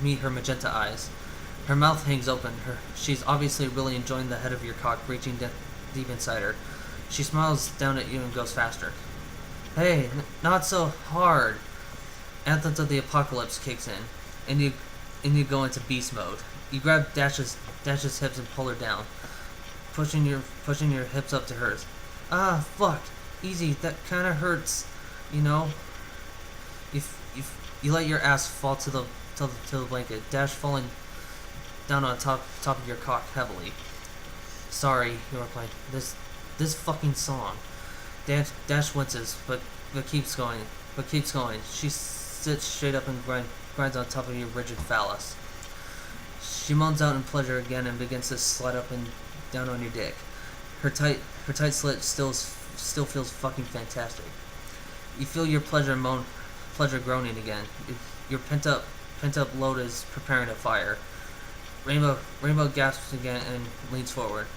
meet her magenta eyes. Her mouth hangs open. She's obviously really enjoying the head of your cock reaching deep inside her. She smiles down at you and goes faster. Hey, not so hard. Anthems of the Apocalypse kicks in, and you go into beast mode. You grab Dash's hips and pull her down, pushing your hips up to hers. Ah, fuck. Easy. That kind of hurts. You know. You let your ass fall to the blanket. Dash falling down on top of your cock heavily. Sorry, you were playing this fucking song. Dash winces, but keeps going. She sits straight up and grinds on top of your rigid phallus. She moans out in pleasure again and begins to slide up and down on your dick. Her tight slit still feels fucking fantastic. You feel your pleasure groaning again. Your pent up load is preparing to fire. Rainbow gasps again and leans forward,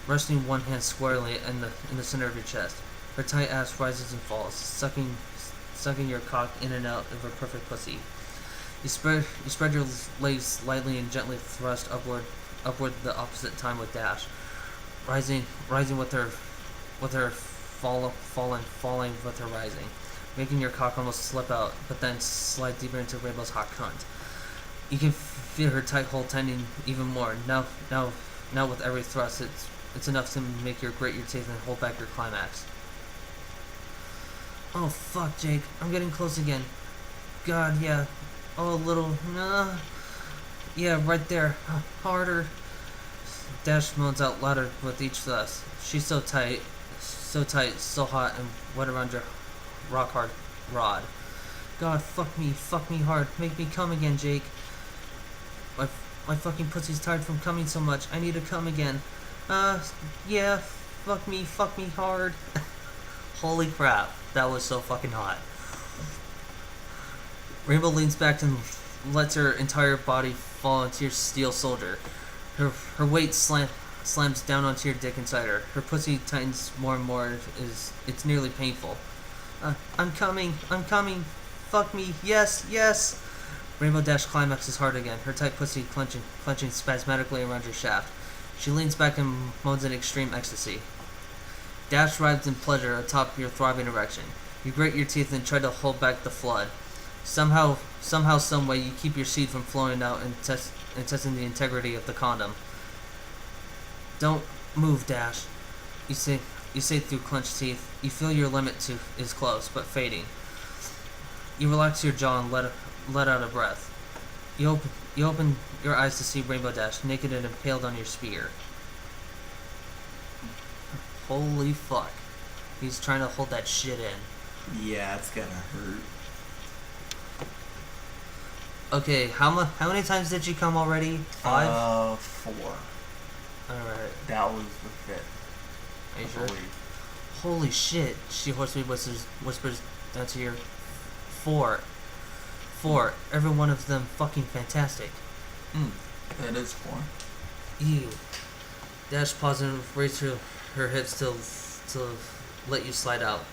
resting one hand squarely in the center of your chest. Her tight ass rises and falls, sucking your cock in and out of her perfect pussy. You spread your legs lightly and gently thrust upward the opposite time with Dash, rising with her falling with her rising, making your cock almost slip out, but then slide deeper into Rainbow's hot cunt. You can feel her tight hold tightening even more. Now with every thrust, it's enough to make you grit your teeth and hold back your climax. Oh fuck, Jake, I'm getting close again. God, yeah. Oh, a little. Yeah, right there. Harder. Dash moans out louder with each thrust. She's so tight, so hot, and wet around your rock hard rod. God, fuck me hard. Make me come again, Jake. My fucking pussy's tired from coming so much. I need to come again. Yeah, fuck me hard. Holy crap, that was so fucking hot. Rainbow leans back and lets her entire body fall into your steel soldier. Her weight slams down onto your dick inside her. Her pussy tightens more and more. It's nearly painful. I'm coming. Fuck me. Yes. Rainbow Dash climaxes hard again, her tight pussy clenching spasmodically around your shaft. She leans back and moans in extreme ecstasy. Dash writhes in pleasure atop your throbbing erection. You grate your teeth and try to hold back the flood. Somehow, some way, you keep your seed from flowing out and testing the integrity of the condom. Don't move, Dash. You say through clenched teeth. You feel your limit is close, but fading. You relax your jaw and let out a breath. You open your eyes to see Rainbow Dash naked and impaled on your spear. Holy fuck. He's trying to hold that shit in. Yeah, it's gonna hurt. Okay, how many times did you come already? 5? 4. Alright. That was the 5th. Are you sure? Holy shit. She hoarsely whispers down to your 4. Every one of them fucking fantastic. That is 4. Ew. Dash paused and raised her hips to let you slide out.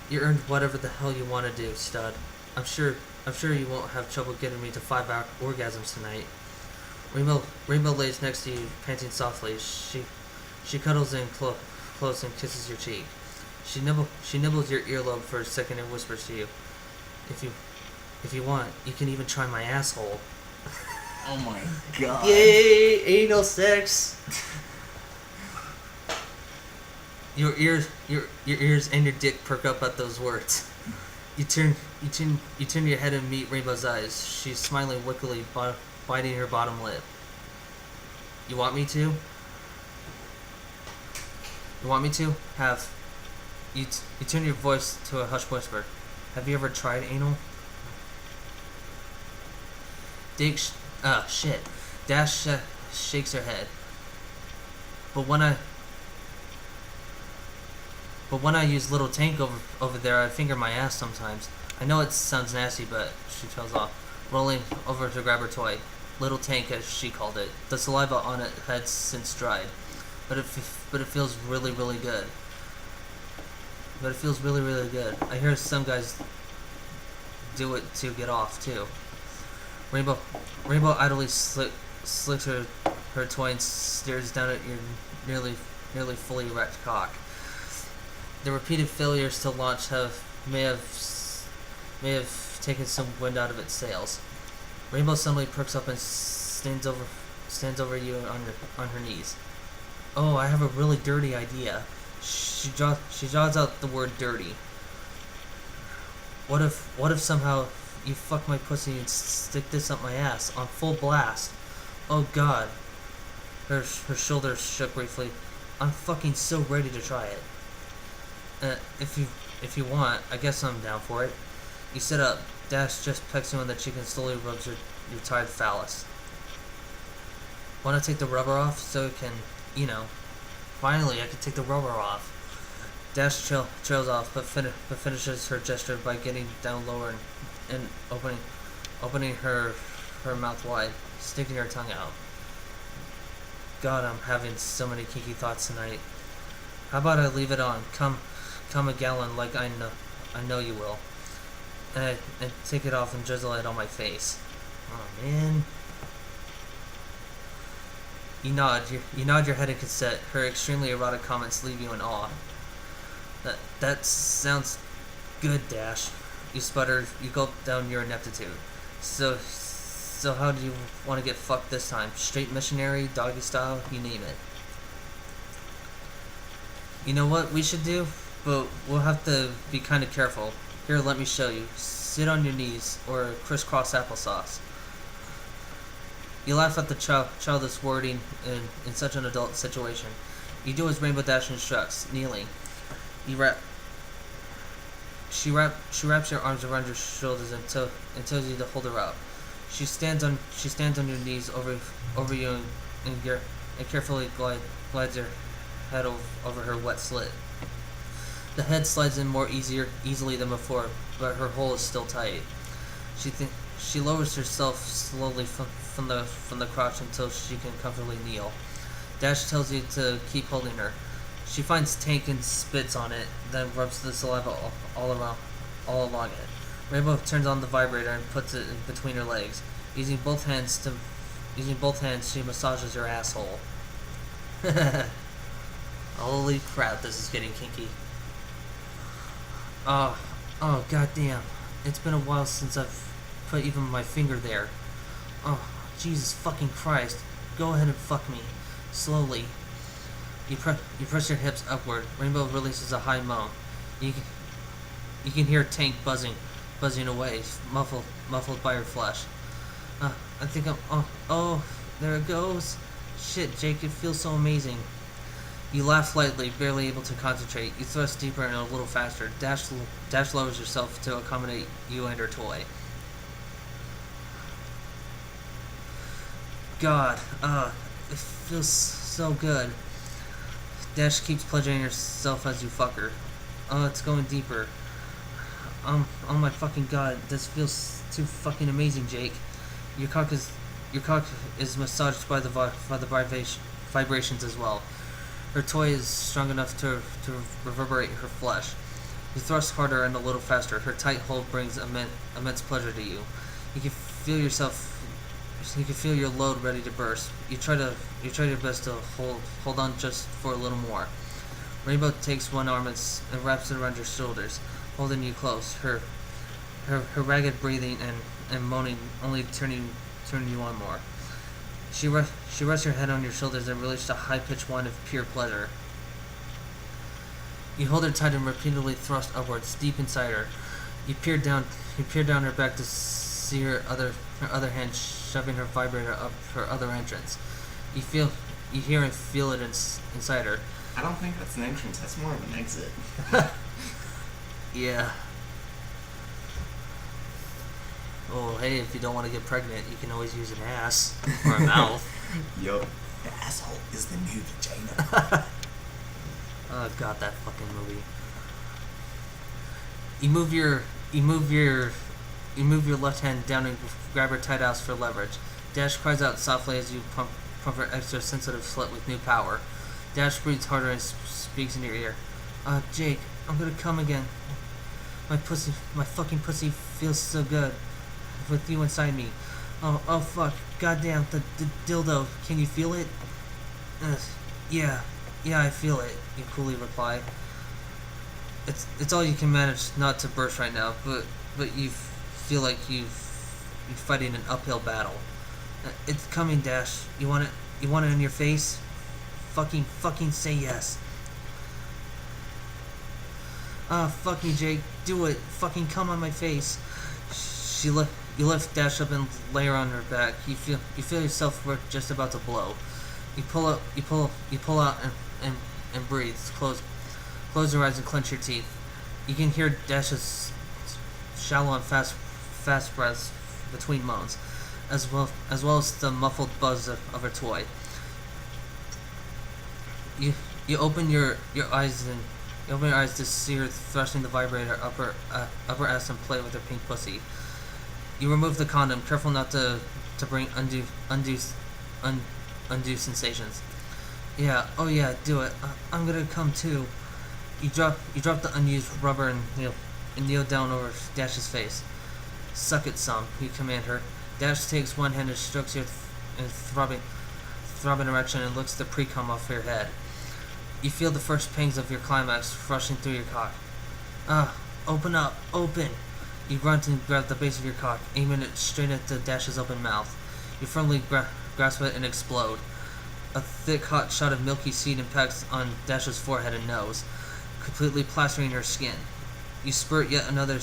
You earned whatever the hell you want to do, stud. I'm sure you won't have trouble getting me to 5 orgasms tonight. Rainbow lays next to you, panting softly. She cuddles in close and kisses your cheek. She nibbles your earlobe for a second and whispers to you, If you want, you can even try my asshole. Oh my god. Yay, anal sex. Your ears and your dick perk up at those words. You turn your head and meet Rainbow's eyes. She's smiling wickedly, biting her bottom lip. You want me to? You turn your voice to a hushed whisper. Have you ever tried anal? Shit. Dash shakes her head. But when I use little tank over there, I finger my ass sometimes. I know it sounds nasty, but she trails off, rolling over to grab her toy. Little tank, as she called it. The saliva on it had since dried, but it feels really, really good. I hear some guys do it to get off too. Rainbow idly slicks her toy and stares down at your nearly fully erect cock. The repeated failures to launch may have taken some wind out of its sails. Rainbow suddenly perks up and stands over you on her knees. Oh, I have a really dirty idea. She jaws out the word dirty. What if somehow you fuck my pussy and stick this up my ass on full blast? Oh God. Her shoulders shook briefly. I'm fucking so ready to try it. If you want, I guess I'm down for it. You sit up. Dash just pecks you on the cheek and slowly rubs your tired phallus. Want to take the rubber off so it can, finally I can take the rubber off. Dash trails off, but finishes her gesture by getting down lower and opening her mouth wide, sticking her tongue out. God, I'm having so many kinky thoughts tonight. How about I leave it on? Come a gallon like I know you will. And take it off and drizzle it on my face. Oh man. You nod your head in consent. Her extremely erotic comments leave you in awe. That sounds good, Dash. You sputter. You gulp down your ineptitude. So how do you want to get fucked this time? Straight missionary, doggy style, you name it. You know what we should do? But we'll have to be kind of careful. Here, let me show you. Sit on your knees, or crisscross applesauce. You laugh at the childish wording in such an adult situation. You do as Rainbow Dash instructs, kneeling. She wraps your arms around your shoulders and tells you to hold her up. She stands on your knees over you and carefully glides her head over her wet slit. The head slides in more easily than before, but her hole is still tight. She lowers herself slowly from the crotch until she can comfortably kneel. Dash tells you to keep holding her. She finds tank and spits on it, then rubs the saliva all along it. Rainbow turns on the vibrator and puts it in between her legs. Using both hands, she massages your asshole. Holy crap! This is getting kinky. Oh, goddamn. It's been a while since I've put even my finger there. Oh, Jesus fucking Christ. Go ahead and fuck me. Slowly. You press your hips upward. Rainbow releases a high moan. You can hear Tank buzzing away, muffled by her flesh. I think oh, there it goes. Shit, Jake, it feels so amazing. You laugh lightly, barely able to concentrate. You thrust deeper and a little faster. Dash lowers herself to accommodate you and her toy. God, it feels so good. Dash keeps pleasuring herself as you fuck her. Oh, it's going deeper. Oh my fucking God, this feels too fucking amazing, Jake. Your cock is massaged by the vibrations as well. Her toy is strong enough to reverberate her flesh. You thrust harder and a little faster. Her tight hold brings immense pleasure to you. You can feel your load ready to burst. You try your best to hold on just for a little more. Rainbow takes one arm and wraps it around your shoulders, holding you close. Her ragged breathing and moaning only turn you on more. She rests her head on your shoulders and releases a high-pitched whine of pure pleasure. You hold her tight and repeatedly thrust upwards, deep inside her. You peer down her back to see her other hand shoving her vibrator up her other entrance. You hear and feel it inside her. I don't think that's an entrance. That's more of an exit. Yeah. Oh, hey, if you don't want to get pregnant, you can always use an ass or a mouth. Yup. The asshole is the new vagina. Oh god, that fucking movie. You move your left hand down and grab her tight ass for leverage. Dash cries out softly as you pump her extra sensitive slut with new power. Dash breathes harder and speaks in your ear. Jake, I'm gonna come again. My fucking pussy feels so good with you inside me. Oh fuck, goddamn, the dildo. Can you feel it? Yeah, I feel it. You coolly reply. It's all you can manage not to burst right now, but you feel like you're fighting an uphill battle. It's coming, Dash. You want it? You want it in your face? Fucking say yes. Fuck me, Jake. Do it. Fucking come on my face. You lift Dash up and lay her on her back. You feel yourself just about to blow. You pull out and breathe. Close your eyes and clench your teeth. You can hear Dash's shallow and fast breaths between moans, as well as the muffled buzz of her toy. You open your eyes to see her thrusting the vibrator up her ass and play with her pink pussy. You remove the condom, careful not to bring undue sensations. Yeah, oh yeah, do it. I'm gonna come too. You drop the unused rubber and kneel down over Dash's face. Suck it some, you command her. Dash takes one hand and strokes your throbbing erection and looks the pre-cum off your head. You feel the first pangs of your climax rushing through your cock. Open up, open! You grunt and grab the base of your cock, aiming it straight into Dash's open mouth. You firmly grasp it and explode. A thick, hot shot of milky seed impacts on Dash's forehead and nose, completely plastering her skin. You spurt yet another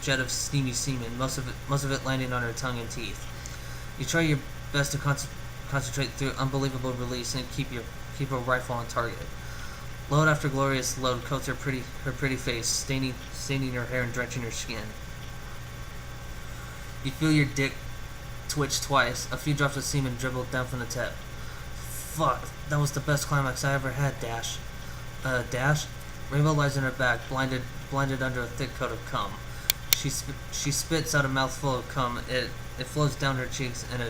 jet of steamy semen, most of it landing on her tongue and teeth. You try your best to concentrate through unbelievable release and keep her rifle on target. Load after glorious load coats her pretty face, staining her hair and drenching her skin. You feel your dick twitch twice. A few drops of semen dribbled down from the tip. Fuck, that was the best climax I ever had, Dash. Dash? Rainbow lies on her back, blinded under a thick coat of cum. She spits out a mouthful of cum. It flows down her cheeks and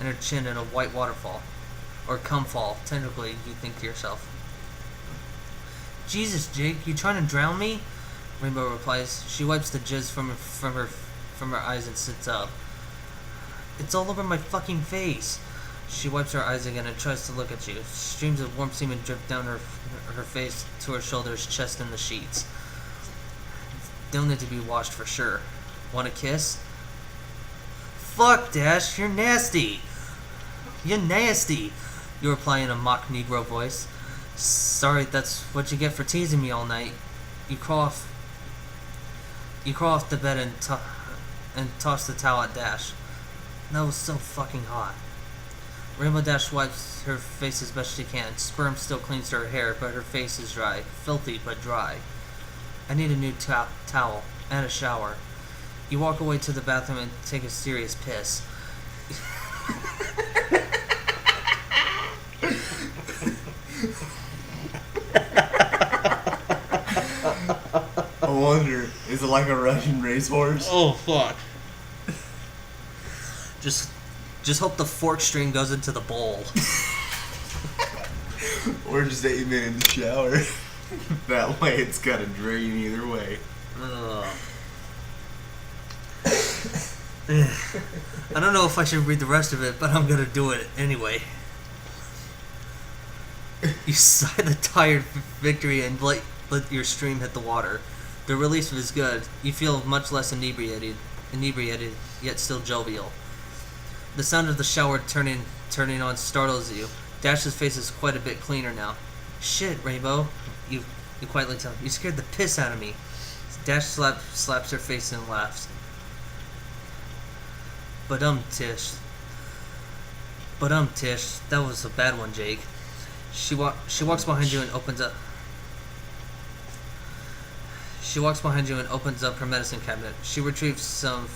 her chin in a white waterfall. Or cum fall, technically, you think to yourself. Jesus, Jake, you trying to drown me? Rainbow replies. She wipes the jizz from her eyes and sits up. It's all over my fucking face. She wipes her eyes again and tries to look at you. Streams of warm semen drip down her face to her shoulders, chest, and the sheets. They'll need to be washed for sure. Want a kiss? Fuck, Dash, you're nasty. You're nasty. You reply in a mock Negro voice. Sorry, that's what you get for teasing me all night. You crawl off the bed and toss the towel at Dash. That was so fucking hot. Rainbow Dash wipes her face as best she can. Sperm still clings to her hair, but her face is dry. Filthy, but dry. I need a new towel and a shower. You walk away to the bathroom and take a serious piss. I wonder, is it like a Russian racehorse? Oh, fuck. Just hope the fork string goes into the bowl. Or just aim it in the shower. That way it's gotta drain either way. I don't know if I should read the rest of it, but I'm gonna do it anyway. You sigh the tired victory and let your stream hit the water. The release was good. You feel much less inebriated, yet still jovial. The sound of the shower turning on startles you. Dash's face is quite a bit cleaner now. Shit, Rainbow. You quietly tell him. You scared the piss out of me. Dash slaps her face and laughs. Tish. That was a bad one, Jake. She walks behind you and opens up. She walks behind you and opens up her medicine cabinet. She retrieves some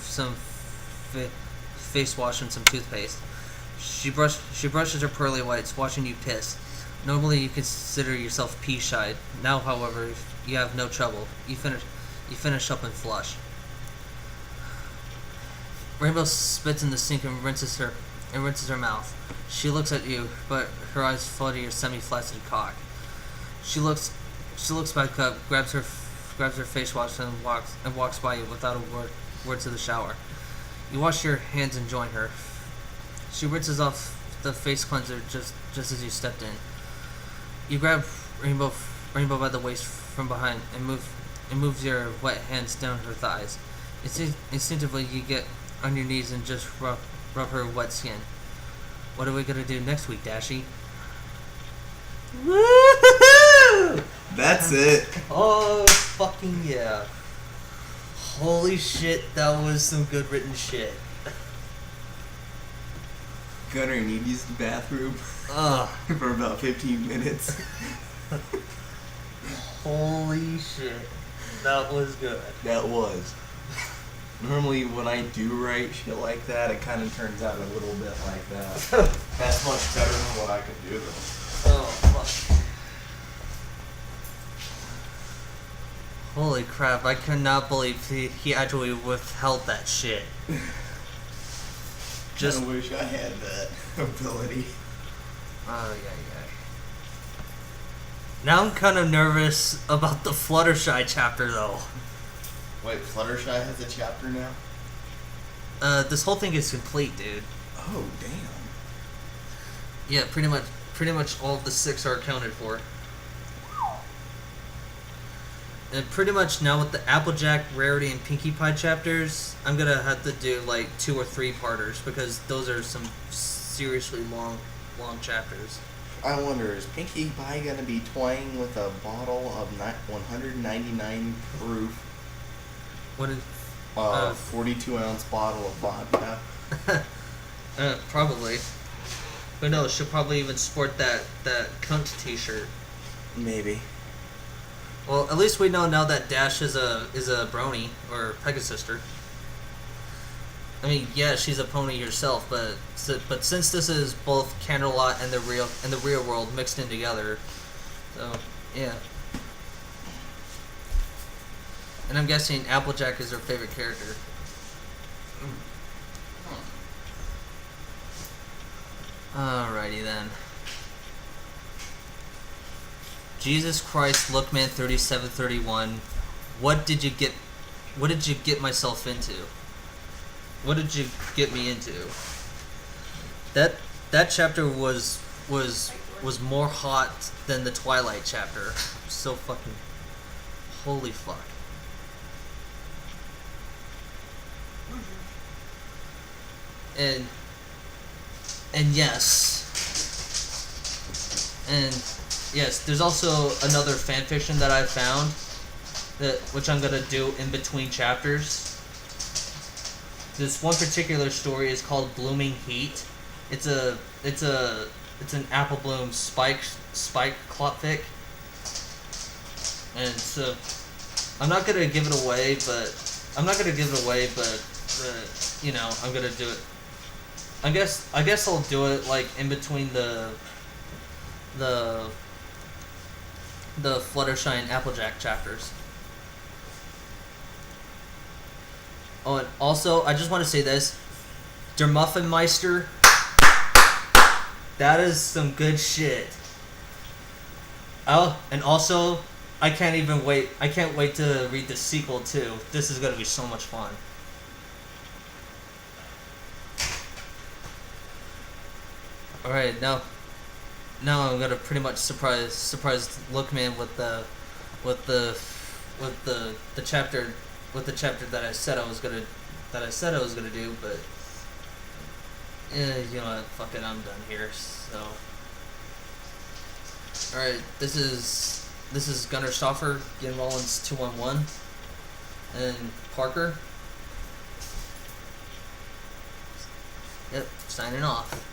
face wash and some toothpaste. She brushes her pearly whites, watching you piss. Normally, you consider yourself pea-shy. Now, however, you have no trouble. You finish up and flush. Rainbow spits in the sink and rinses her mouth. She looks at you, but her eyes fall to your semi-flaccid cock. She looks back up, grabs her face wash and walks by you without a word to the shower. You wash your hands and join her. She rinses off the face cleanser just as you stepped in. You grab Rainbow by the waist from behind and moves your wet hands down her thighs. Instinctively, you get on your knees and just rub her wet skin. What are we gonna do next week, Dashie? Woo! That's it. Oh, fucking yeah. Holy shit, that was some good written shit. Gunner, need to use the bathroom for about 15 minutes. Holy shit, that was good. That was. Normally, when I do write shit like that, it kind of turns out a little bit like that. That's much better than what I could do, though. Oh, fuck. Holy crap, I could not believe he actually withheld that shit. Just wish I had that ability. Oh, yeah. Now I'm kind of nervous about the Fluttershy chapter, though. Wait, Fluttershy has a chapter now? This whole thing is complete, dude. Oh, damn. Yeah, pretty much all of the 6 are accounted for. And pretty much now with the Applejack, Rarity, and Pinkie Pie chapters, I'm gonna have to do like 2 or 3 parters because those are some seriously long chapters. I wonder, is Pinkie Pie gonna be toying with a bottle of 199 proof? What is 42-ounce bottle of vodka? Probably. But no, she'll probably even sport that cunt t-shirt. Maybe. Well, at least we know now that Dash is a brony or Pegasister. I mean, yeah, she's a pony herself, but since this is both Canterlot and the real world mixed in together, so yeah. And I'm guessing Applejack is her favorite character. Alrighty then. Jesus Christ, Lookman 3731. What did you get myself into? What did you get me into? That chapter was more hot than the Twilight chapter. So fucking holy fuck. And yes, there's also another fanfiction that I found which I'm gonna do in between chapters. This one particular story is called Blooming Heat. It's an apple bloom spike clopfic. And so I'm not gonna give it away, but you know, I'm gonna do it. I guess I'll do it like in between the Fluttershy and Applejack chapters. Oh, and also, I just want to say this. Der Muffinmeister, that is some good shit. Oh, and also, I can't wait to read the sequel, too. This is going to be so much fun. Alright, now I'm gonna pretty much surprise Lookman with the chapter that I said I was gonna do, but you know what, fuck it, I'm done here. So alright, this is Gunnar Stauffer, Ian Rollins 211, and Parker. Yep, signing off.